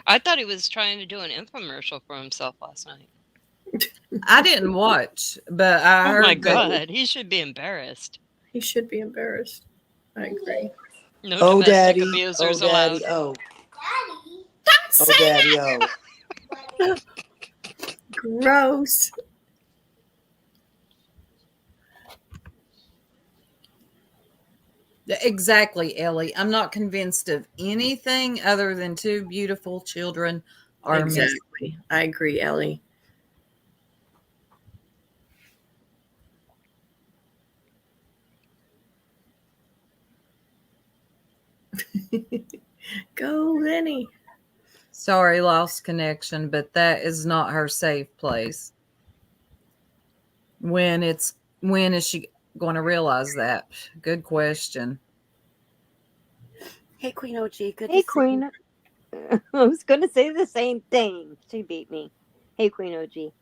I thought he was trying to do an infomercial for himself last night. I didn't watch, but I heard. Oh my God, he should be embarrassed. He should be embarrassed. I agree. No domestic abusers allowed. Oh, Don't say Daddy, that. Gross. Exactly, Ellie. I'm not convinced of anything other than two beautiful children are missing. Exactly. I agree, Ellie. Go, Lenny. Sorry, lost connection, but that is not her safe place. When is she going to realize that? Good question. Hey, Queen OG. Good. Hey, Queen. I was going to say the same thing. She beat me. Hey, Queen OG.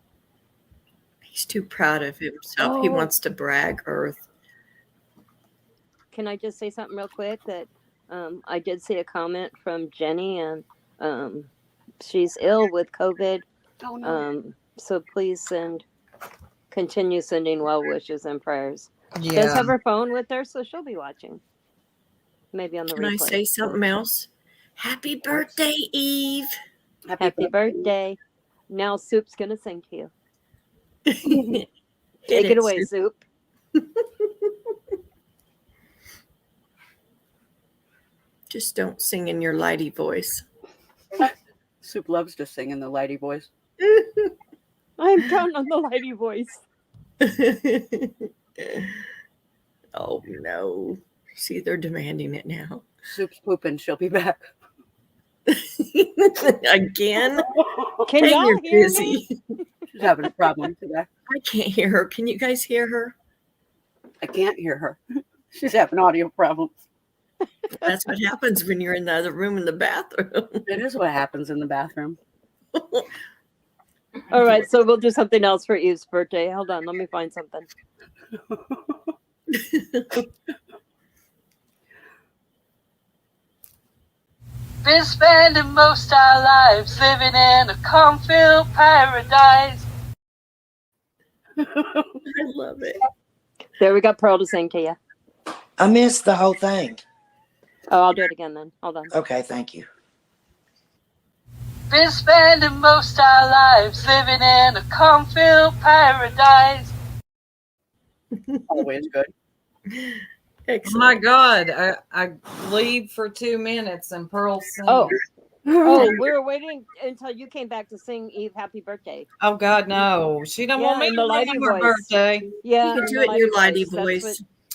He's too proud of himself. Oh. He wants to brag, Earth. Can I just say something real quick? That I did see a comment from Jenny, and she's ill with COVID. Oh, no. So please continue sending well wishes and prayers. Yeah. She does have her phone with her, so she'll be watching. Maybe on the replay. Can I say something else? Happy birthday, Eve. Happy birthday. Now Soup's going to sing to you. Take it away, Soup. Just don't sing in your lighty voice. Soup loves to sing in the lighty voice. I'm counting on the lighty voice. Oh, no. See, they're demanding it now. Soup's pooping. She'll be back. Again? Can y'all you're hear busy. me? She's having a problem today. I can't hear her. Can you guys hear her? I can't hear her. She's having audio problems. That's what happens when you're in the other room in the bathroom. It is what happens in the bathroom. All right, so we'll do something else for Eve's birthday. Hold on, let me find something. Been spending most our lives living in a cornfield paradise. I love it. There, we got Pearl to sing to you. I missed the whole thing. Oh, I'll do it again then. Hold on. Okay, thank you. Been spending most our lives living in a cornfield paradise. Always good. Oh my God. I leave for 2 minutes and Pearl's singing. Oh, we were waiting until you came back to sing Eve happy birthday. Oh God, no. She don't want me in to the sing Lighty her voice. birthday. Yeah, You can do it in your Lighty voice.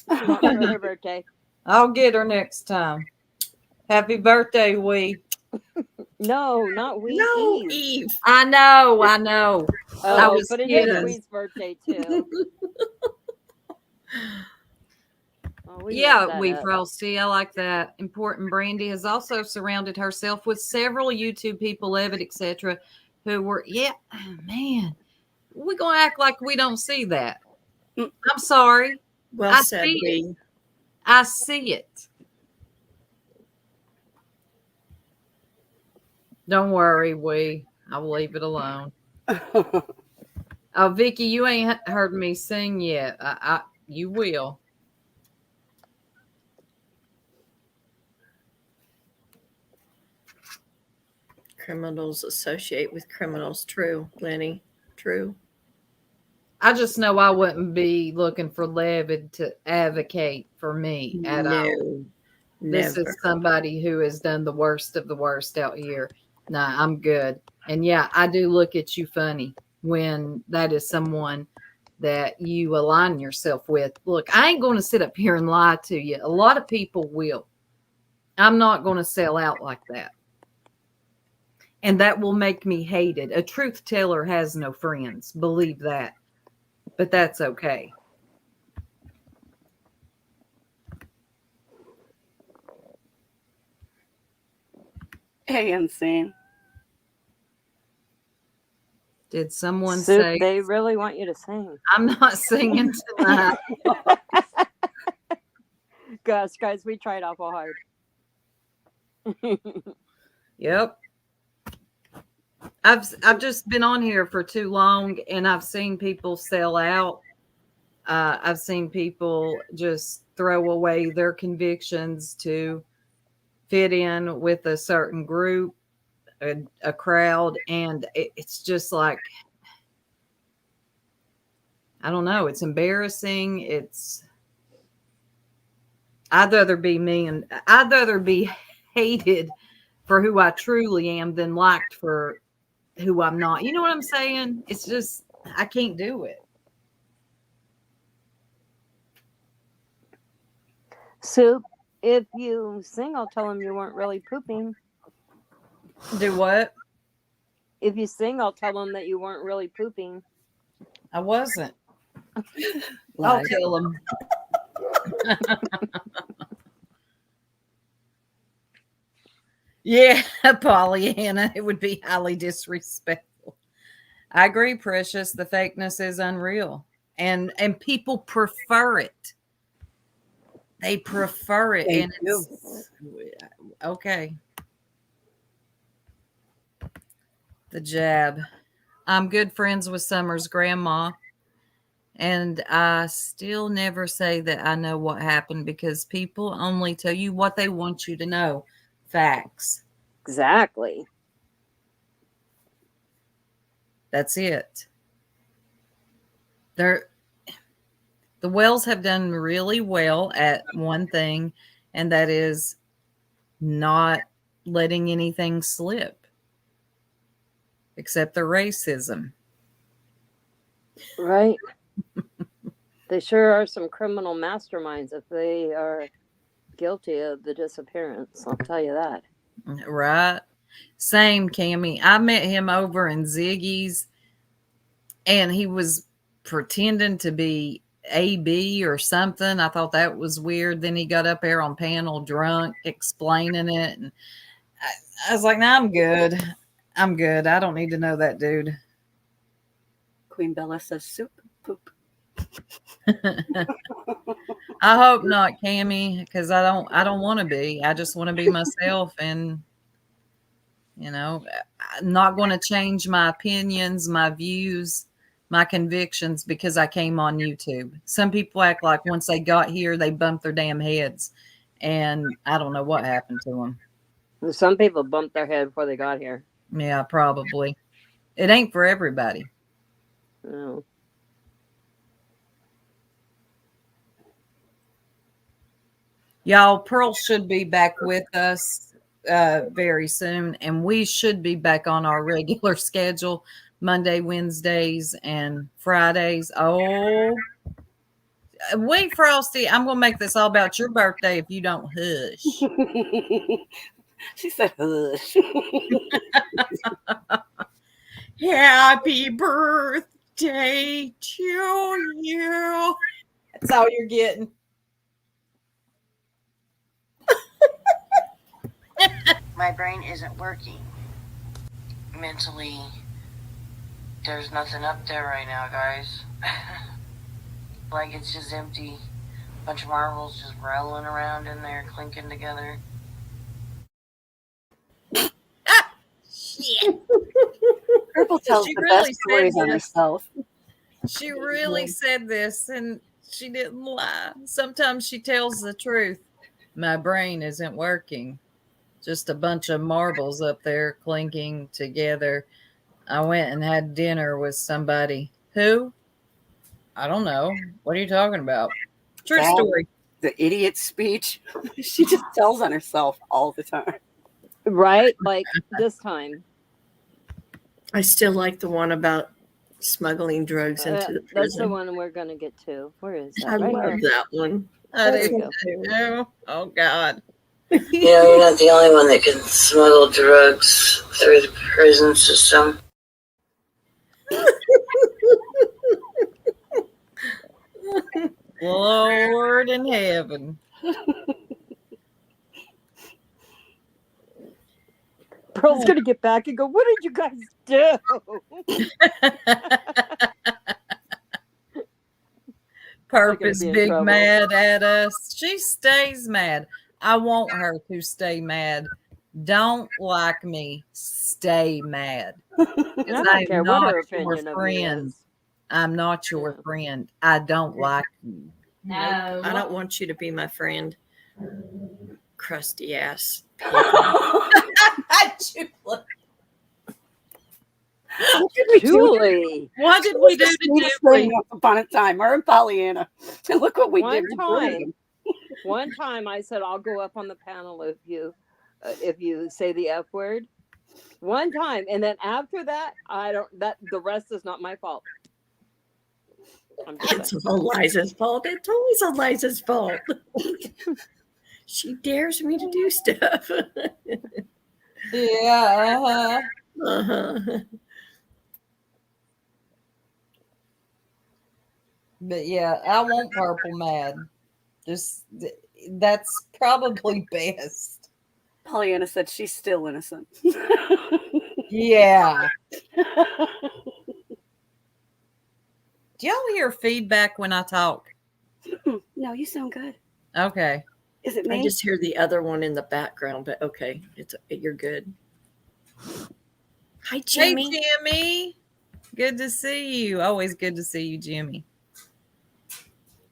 That's what she wants for her birthday. I'll get her next time. Happy birthday, Wee. No, not we. No, Eve. Eve. I know. I Oh, was but it is kidding. Wee's birthday too. We Yeah, messed that Wee up. Frosty. I like that. Important Brandy has also surrounded herself with several YouTube people, Evid, etc., who were, man, we're going to act like we don't see that. I'm sorry. Well I said, see it. Wee. I see it. Don't worry, Wee. I'll leave it alone. Oh, Vicky, you ain't heard me sing yet. You will. Criminals associate with criminals. True, Lenny. True. I just know I wouldn't be looking for Levitt to advocate for me at all. This is somebody who has done the worst of the worst out here. Nah, I'm good. And yeah, I do look at you funny when that is someone that you align yourself with. Look, I ain't going to sit up here and lie to you. A lot of people will. I'm not going to sell out like that. And that will make me hated. A truth teller has no friends. Believe that. But that's okay. Hey, Insane. Did someone Soup, say they really want you to sing? I'm not singing tonight? Guys, we tried awful hard. Yep. I've just been on here for too long, and I've seen people sell out. I've seen people just throw away their convictions to fit in with a certain group, a crowd, and it's just like, I don't know. It's embarrassing. I'd rather be me, and I'd rather be hated for who I truly am than liked for who I'm not. You know what I'm saying? It's just, I can't do it. Soup, if you sing, I'll tell them you weren't really pooping. Do what? If you sing, I'll tell them that you weren't really pooping. I wasn't. I'll tell them. Yeah, Pollyanna, it would be highly disrespectful. I agree, Precious. The fakeness is unreal. And people prefer it. They prefer it. And it's okay. The jab. I'm good friends with Summer's grandma. And I still never say that I know what happened because people only tell you what they want you to know. Facts. Exactly. That's it. The Wells have done really well at one thing, and that is not letting anything slip except their racism. Right. They sure are some criminal masterminds if they are guilty of the disappearance. I'll tell you that. Right. Same, Cammie. I met him over in Ziggy's, and he was pretending to be AB or something. I thought that was weird. Then he got up there on panel drunk explaining it. And I was like, nah, I'm good. I'm good. I don't need to know that dude. Queen Bella says soup poop. I hope not, Cammie, because I don't want to be. I just want to be myself, and I'm not going to change my opinions, my views, my convictions because I came on YouTube. Some people act like once they got here, they bumped their damn heads, and I don't know what happened to them. Some people bumped their head before they got here. Yeah, probably. It ain't for everybody. No. Y'all, Pearl should be back with us very soon, and we should be back on our regular schedule Monday, Wednesdays, and Fridays. Oh, wait, Frosty, I'm going to make this all about your birthday if you don't hush. She said, hush. Happy birthday to you. That's all you're getting. My brain isn't working. Mentally, there's nothing up there right now, guys. Like it's just empty. Bunch of marbles just rolling around in there, clinking together. Shit. Purple tells She the really best stories said on this. herself. She really said this, and she didn't lie. Sometimes she tells the truth. My brain isn't working. Just a bunch of marbles up there clinking together. I went and had dinner with somebody. Who? I don't know. What are you talking about? True story. The idiot speech. She just tells on herself all the time. Right? Like this time. I still like the one about smuggling drugs into the prison. That's the one we're going to get to. Where is that? I Right love here. that one. I There do. we go. Oh, God. You know, you're not the only one that can smuggle drugs through the prison system. Lord in heaven. Pearl's going to get back and go, what did you guys do? Purpose be in big trouble. mad at us. She stays mad. I want her to stay mad. Don't like me. Stay mad. I don't care what her opinion of me is. I'm not your friend. I don't like you. No, I don't want you to be my friend. Crusty ass. Julie. What did we do to Julie? Once upon a time, her and Pollyanna. And look what we did. One time I said, I'll go up on the panel if you say the F word. One time. And then after that, the rest is not my fault. It's all Liza's fault. It's always Eliza's fault. She dares me to do stuff. Yeah. But yeah, I want purple mad. That's probably best. Pollyanna said she's still innocent. Yeah. Do y'all hear feedback when I talk? No, you sound good. Okay. Is it me? I just hear the other one in the background, but okay, you're good. Hi, Jimmy. Hey, Jimmy. Good to see you. Always good to see you, Jimmy.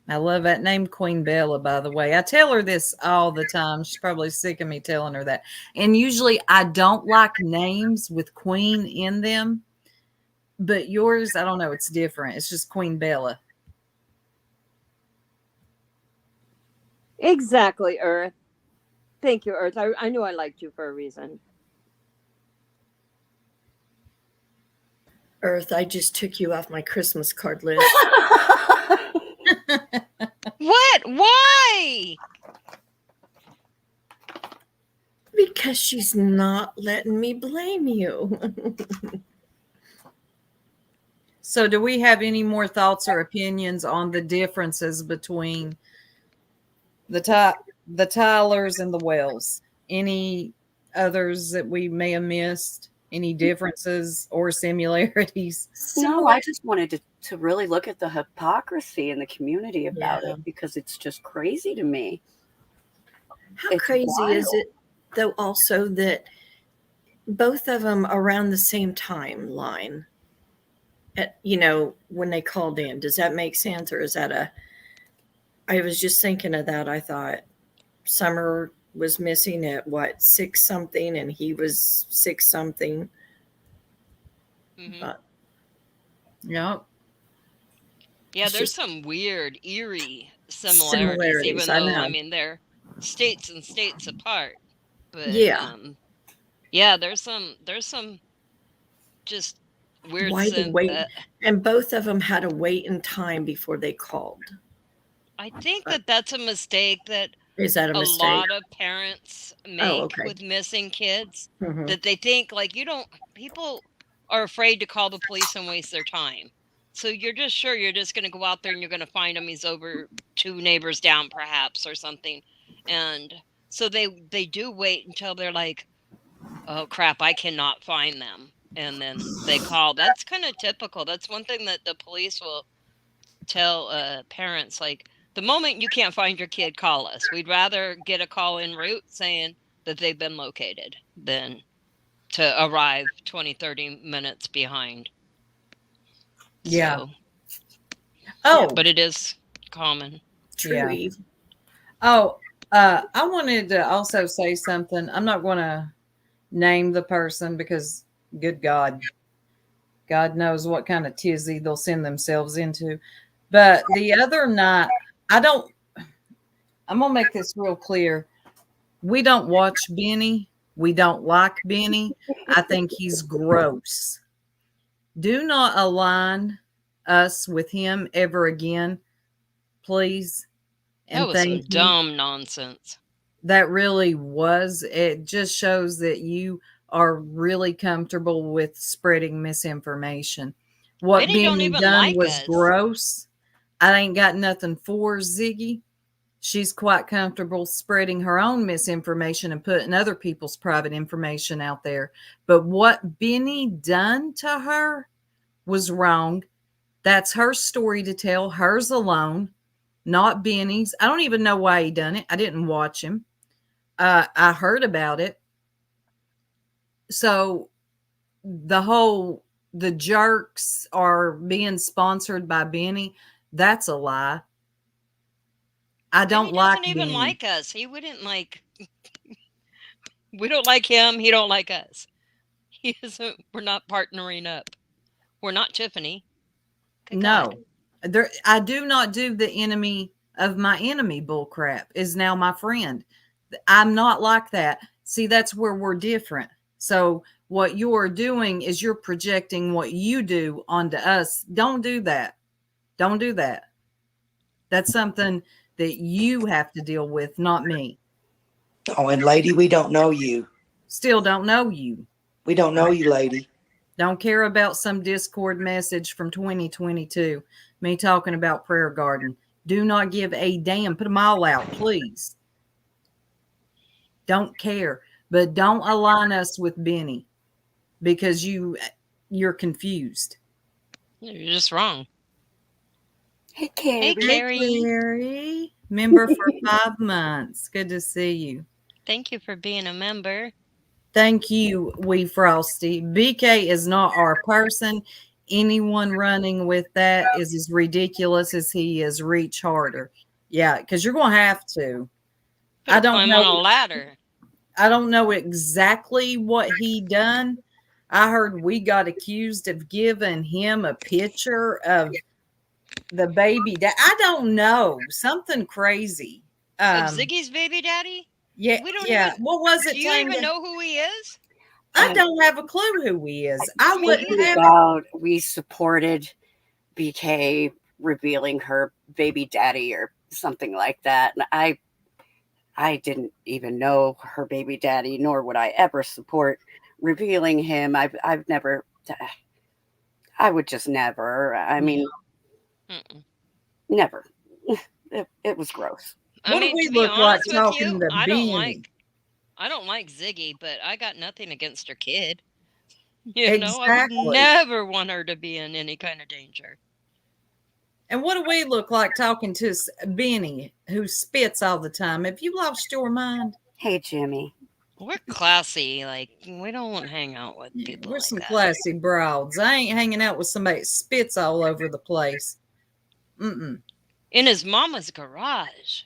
I love that name, Queen Bella, by the way. I tell her this all the time. She's probably sick of me telling her that. And usually I don't like names with Queen in them. But yours, I don't know. It's different. It's just Queen Bella. Exactly, Earth. Thank you, Earth. I knew I liked you for a reason. Earth, I just took you off my Christmas card list. What? Why? Because she's not letting me blame you. So do we have any more thoughts or opinions on the differences between the Tylers and the Wells? Any others that we may have missed? Any differences or similarities? No, I just wanted to really look at the hypocrisy in the community about it, because it's just crazy to me. How crazy is it, though, also that both of them around the same timeline? When they called in, does that make sense? Or is that I was just thinking of that. I thought Summer was missing at 6 something and he was 6 something. Mm-hmm. Yep. Yeah, there's some weird, eerie similarities, even though, I mean, they're states and states apart. But yeah, there's some just weird why the synth wait? that And both of them had to wait in time before they called. I think that's a mistake that Is that a mistake? lot of parents make okay. with missing kids, Mhm. that they think like people are afraid to call the police and waste their time. So you're just going to go out there and you're going to find him. He's over 2 neighbors down perhaps or something. And so they do wait until they're like, oh crap, I cannot find them. And then they call. That's kind of typical. That's one thing that the police will tell parents, like, the moment you can't find your kid, call us. We'd rather get a call en route saying that they've been located than to arrive 20, 30 minutes behind. Yeah. So, oh, but it is common. True, Yeah. Eve. Oh, I wanted to also say something. I'm not going to name the person because, good God, God knows what kind of tizzy they'll send themselves into. But the other night, I'm going to make this real clear. We don't watch Benny. We don't like Benny. I think he's gross. Do not align us with him ever again, please. And that was some dumb nonsense. That really was. It just shows that you are really comfortable with spreading misinformation. What Benny done was gross. I ain't got nothing for Ziggy. She's quite comfortable spreading her own misinformation and putting other people's private information out there. But what Benny done to her was wrong. That's her story to tell, hers alone, not Benny's. I don't even know why he done it. I didn't watch him. I heard about it. So the jerks are being sponsored by Benny. That's a lie. I don't like Benny. He doesn't even like us. He wouldn't like. We don't like him. He don't like us. He isn't. We're not partnering up. We're not Tiffany. Good no, God. I do not do the enemy of my enemy bullcrap is now my friend. I'm not like that. See, that's where we're different. So what you're doing is you're projecting what you do onto us. Don't do that. Don't do that. That's something that you have to deal with, not me. Oh, and lady, we don't know you. Still don't know you. We don't know you, lady. Don't care about some Discord message from 2022. Me talking about Prayer Garden. Do not give a damn. Put them all out, please. Don't care. But don't align us with Benny because you're confused. You're just wrong. Hey, Carrie. Hey, Carrie. Hey, Carrie. Member for 5 months. Good to see you. Thank you for being a member. Thank you, Wee Frosty. BK is not our person. Anyone running with that is as ridiculous as he is. Reach harder. Yeah, because you're going to have to. I don't know. On a ladder. I don't know exactly what he done. I heard we got accused of giving him a picture of the baby. I don't know. Something crazy. Of Ziggy's baby daddy? Yeah. We don't yeah. Even, what was it? Do you even know who he is? I don't have a clue who he is. I wouldn't have. About we supported BK revealing her baby daddy or something like that. And I didn't even know her baby daddy, nor would I ever support revealing him. I've never, I would just never. I mean, never. It was gross. What do we look like talking to Benny? I don't like Ziggy, but I got nothing against her kid. Exactly. I would never want her to be in any kind of danger. And what do we look like talking to Benny, who spits all the time? Have you lost your mind? Hey, Jimmy. We're classy. Like, we don't want to hang out with people. We're like some that. classy broads. I ain't hanging out with somebody that spits all over the place. Mm-mm. In his mama's garage.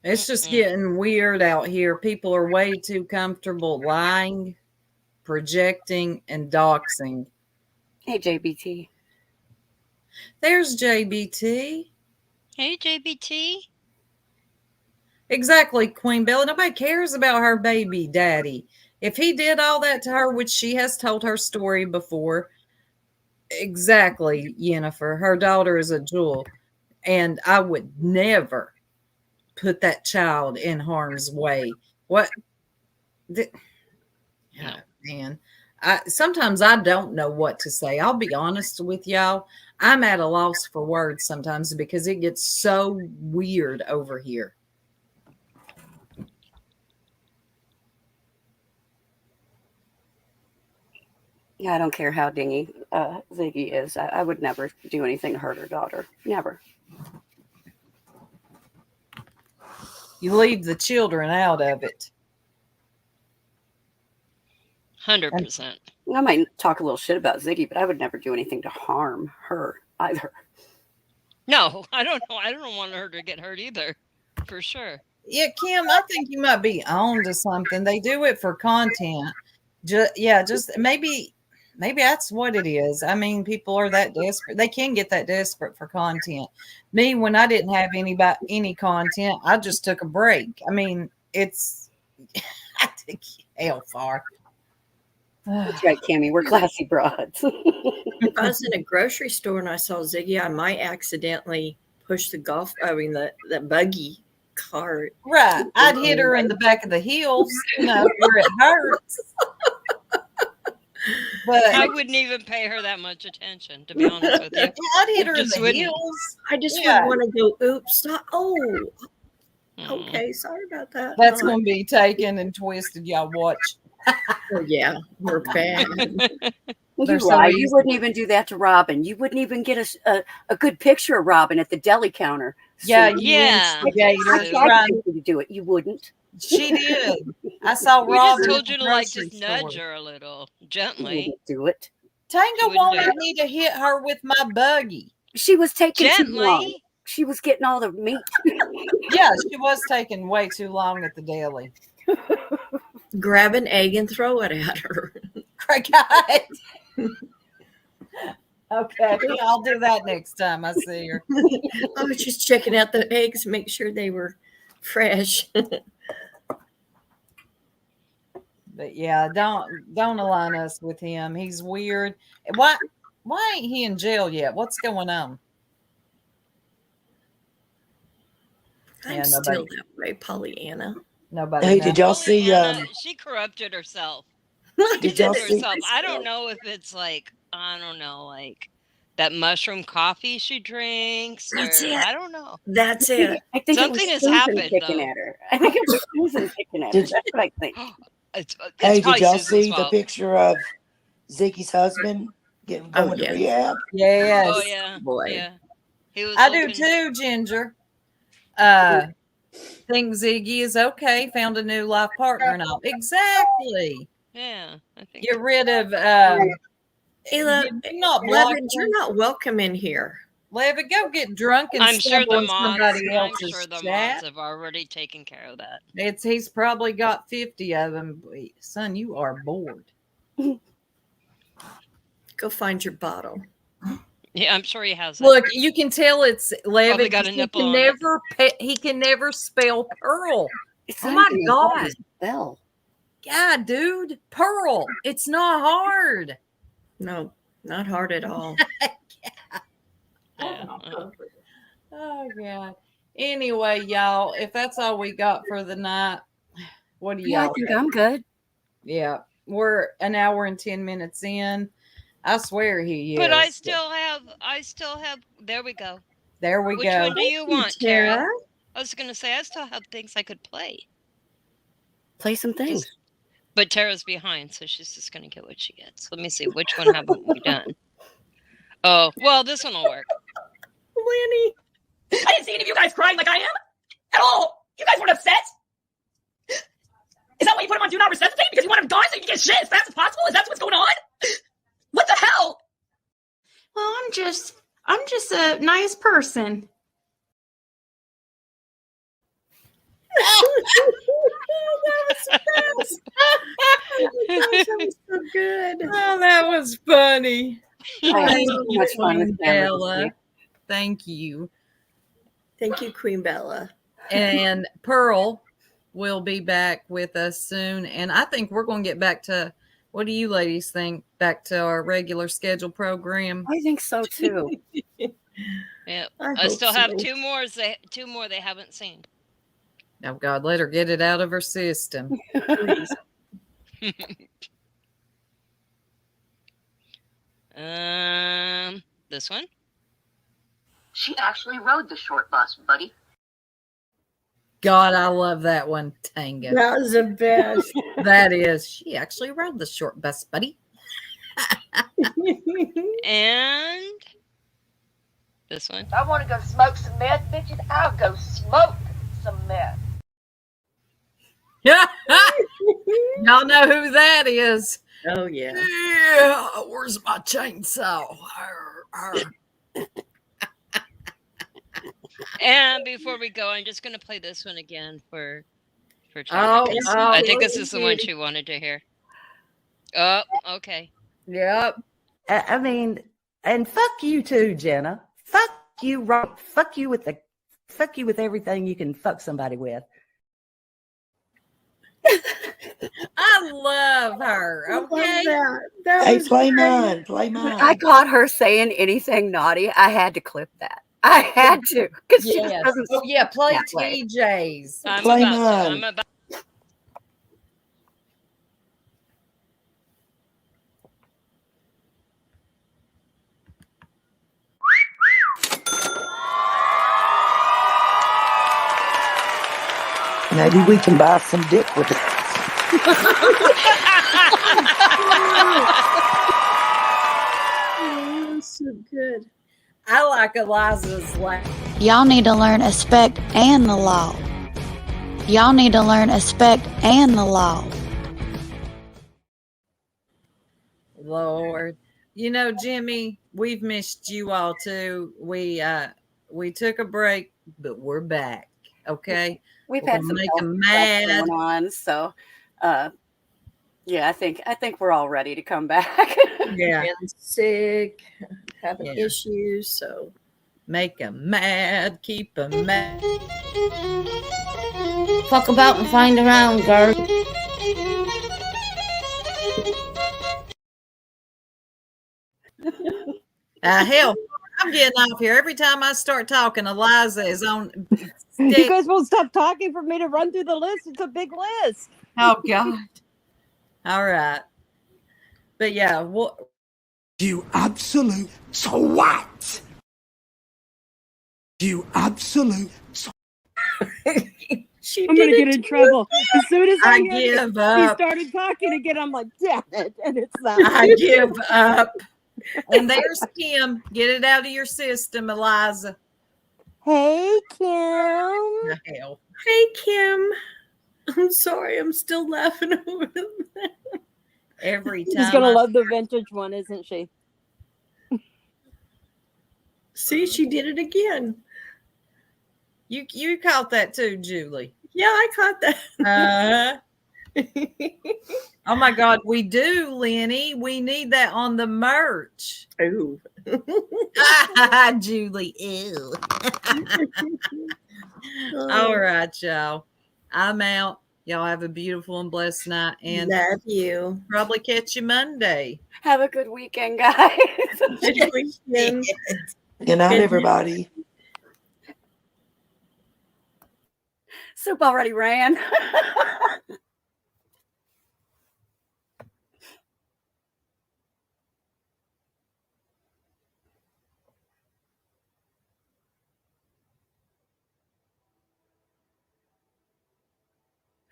It's just getting weird out here. People are way too comfortable lying, projecting, and doxing. Hey, JBT. There's JBT. Hey, JBT. Exactly, Queen Bella. Nobody cares about her baby daddy. If he did all that to her, which she has told her story before, exactly, Yennefer. Her daughter is a jewel. And I would never put that child in harm's way. What? No. Man, sometimes I don't know what to say. I'll be honest with y'all. I'm at a loss for words sometimes because it gets so weird over here. Yeah, I don't care how dingy Ziggy is. I would never do anything to hurt her daughter. Never. You leave the children out of it. 100%. I might talk a little shit about Ziggy, but I would never do anything to harm her either. No, I don't know. I don't want her to get hurt either, for sure. Yeah, Kim, I think you might be on to something. They do it for content. Just maybe that's what it is. I mean, people are that desperate. They can get that desperate for content. Me, when I didn't have any content, I just took a break. I mean, it's I think hellfire. That's right, Cammie. We're classy broads. If I was in a grocery store and I saw Ziggy, I might accidentally push the buggy cart. Right. I'd hit her in the back of the heels, where it hurts. But I wouldn't even pay her that much attention, to be honest with you. I'd hit her in the heels. I just would want to go, oops, stop. Oh, okay. Sorry about that. That's going to be taken and twisted. Y'all watch. Oh, yeah, we're bad. You lie. You wouldn't even do that to Robin. You wouldn't even get a good picture of Robin at the deli counter. Yeah, I tried to get you to do it. You wouldn't. She did. I saw We Robin. just told you to just nudge her a little gently. Do it. Tango wanted me to hit her with my buggy. She was taking gently. Too long. She was getting all the meat. Yeah, she was taking way too long at the deli. Grab an egg and throw it at her. Okay, I'll do that next time I see her. I was just checking out the eggs, make sure they were fresh. But yeah, don't align us with him. He's weird. Why ain't he in jail yet? What's going on? I'm still that way, Pollyanna. Nobody. Hey, did y'all see? She corrupted herself. Did y'all see? I don't know if it's like that mushroom coffee she drinks. That's it. I don't know. That's it. I think something has Susan happened. Picking at her. I think it was Susan picking at her. That's what I think. Hey, did y'all Susan's see the fault. picture of Ziggy's husband going to rehab? Yes. Oh yeah, boy. Yeah. He was I do too, Ginger. Think Ziggy is okay. Found a new life partner and all. Exactly. Yeah, I think. Get rid of. Ayla, Levin, you're not welcome in here. Levin, go get drunk and I'm sure the somebody mods. I'm else's sure the chat. mods have already taken care of that. He's probably got 50 of them. Son, you are bored. Go find your bottle. Yeah, I'm sure he has. Look, you can tell it's Levin. Got a nipple on He can never spell pearl. It's oh my God. Spell. Yeah, dude. Pearl. It's not hard. No, not hard at all. Oh, God. Anyway, y'all, if that's all we got for the night, what do y'all I think I'm good. Yeah, we're an hour and 10 minutes in. I swear he is. But I still have. There we go. There we Which go. one do you want, Tara? I was going to say I still have things I could play. Play some things. But Tara's behind, so she's just going to get what she gets. Let me see. Which one haven't we done? Oh, well, this one will work. Lanny. I didn't see any of you guys crying like I am. At all. You guys weren't upset. Is that why you put him on Do Not Resuscitate? Because you want him gone so you can get shit as fast as possible? Is that what's going on? What the hell? Well, I'm just a nice person. That was so good. Oh, that was funny. I had so much fun with Bella. Thank you. Thank you, Queen Bella. And Pearl will be back with us soon. And I think we're going to get back to, what do you ladies think? Back to our regular scheduled program? I think so too. Yeah, I I hope still have so. two more they haven't seen. Oh God, let her get it out of her system. Please. This one. She actually rode the short bus, buddy. God, I love that one, Tanga. That was the best. That is. She actually rode the short bus, buddy. And this one. If I want to go smoke some meth, bitches, I'll go smoke some meth. Y'all know who that is. Oh, yeah. Yeah, where's my chainsaw? And before we go, I'm just going to play this one again for China. I think this is the one she wanted to hear. Oh, okay. Yep. I mean, and fuck you too, Jenna. Fuck you, right? Fuck you with everything you can fuck somebody with. I love her. Okay. Hey, play mine. Play mine. I caught her saying anything naughty. I had to clip that. I had to. Yes. Oh, yeah. Play TJ's. Play mine. Maybe we can buy some dick with it. Oh, so good. I like Eliza's laugh. Y'all need to learn respect and the law. Y'all need to learn respect and the law. Lord. You know, Jimmy, we've missed you all too. We took a break, but we're back. Okay. We've We're had some make health them stuff mad. going on, so yeah, I think we're all ready to come back. Yeah. Been sick, having Yeah. issues, so Make them mad, keep them mad. Fuck about and find around, girl. Hell, I'm getting off here. Every time I start talking, Eliza is on. You guys won't stop talking for me to run through the list. It's a big list. Oh God. All right. But yeah, what You absolute swat. You absolute she I'm gonna get in trouble. As soon as I he give up. started talking again, I'm like, damn it. And it's that. I give up. And there's Kim. Get it out of your system, Eliza. Hey, Kim. The hell. hey Kim. I'm sorry, I'm still laughing over that. Every time. She's gonna love the vintage one, isn't she? See, she did it again. You caught that too, Julie. Yeah, I caught that. Oh my God, we do, Lenny. We need that on the merch. Ooh. Julie, ew. All right, y'all. I'm out. Y'all have a beautiful and blessed night. And love you. Probably catch you Monday. Have a good weekend, guys. Good weekend. Good night, everybody. Soup already ran.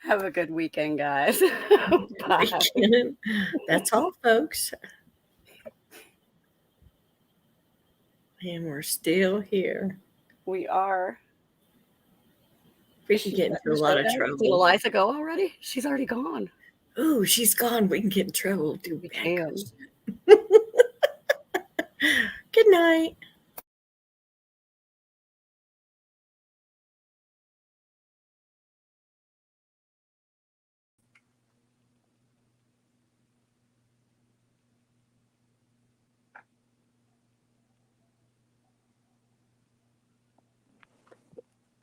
Have a good weekend, guys. Bye. That's all, folks. And we're still here. We are. We could get into a lot of trouble. Did Eliza go already? She's already gone. Oh, she's gone. We can get in trouble. Good night.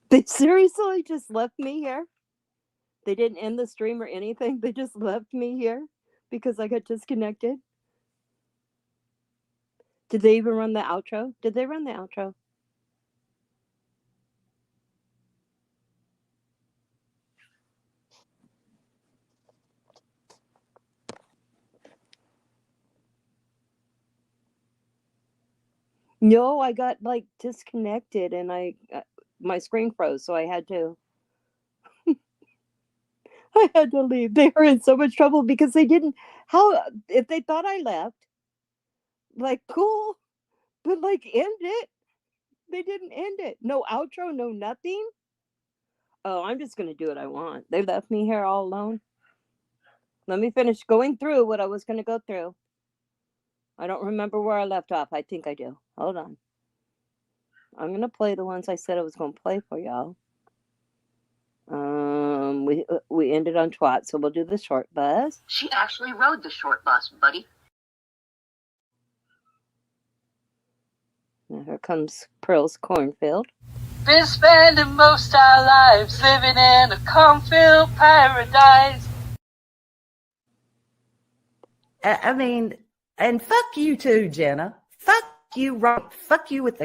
They seriously just left me here. They didn't end the stream or anything. They just left me here because I got disconnected. Did they even run the outro? Did they run the outro? No, I got like disconnected and my screen froze, so I had to leave. They were in so much trouble because they didn't. How if they thought I left? Like cool, but like end it. They didn't end it. No outro, no nothing. Oh, I'm just gonna do what I want. They left me here all alone. Let me finish going through what I was gonna go through. I don't remember where I left off. I think I do. Hold on. I'm gonna play the ones I said I was gonna play for y'all. We ended on twat, so we'll do the short bus. She actually rode the short bus, buddy. Now here comes Pearl's cornfield. Been spending most our lives living in a cornfield paradise. I mean, and fuck you too, Jenna. Fuck you, right? Fuck you with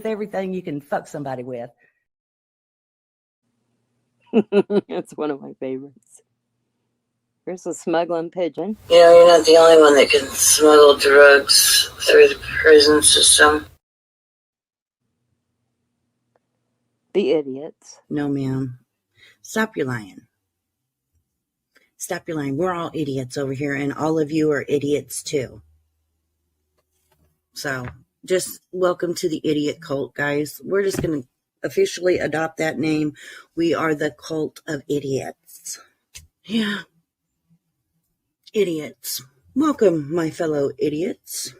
everything you can fuck somebody with. It's one of my favorites. Here's a smuggling pigeon. You know, you're not the only one that can smuggle drugs through the prison system. The idiots. No, ma'am. Stop your lying. Stop your lying. We're all idiots over here, and all of you are idiots too. So, just welcome to the idiot cult, guys. We're just going to officially adopt that name. We are the cult of idiots. Yeah. Idiots. Welcome, my fellow idiots.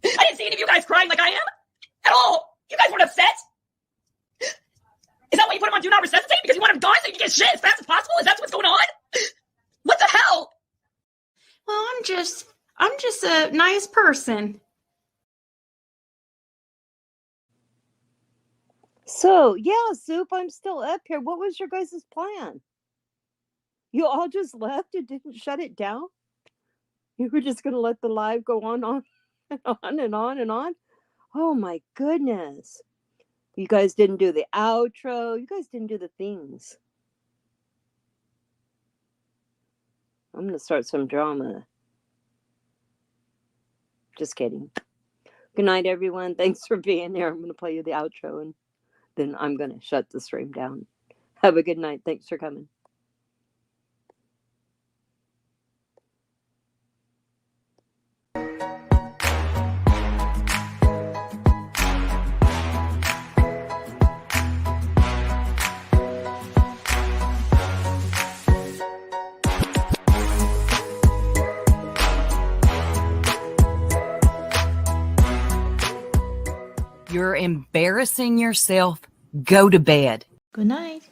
I didn't see any of you guys crying like I am at all. You guys weren't upset. Is that why you put him on Do Not Resuscitate? Because you want him gone so you can get shit as fast as possible? Is that what's going on? What the hell? Well, I'm just a nice person. So, yeah, Soup, I'm still up here. What was your guys' plan? You all just left and didn't shut it down? You were just going to let the live go on and on and on and on? Oh, my goodness. You guys didn't do the outro. You guys didn't do the things. I'm going to start some drama. Just kidding. Good night, everyone. Thanks for being here. I'm going to play you the outro and then I'm going to shut the stream down. Have a good night. Thanks for coming. You're embarrassing yourself. Go to bed. Good night.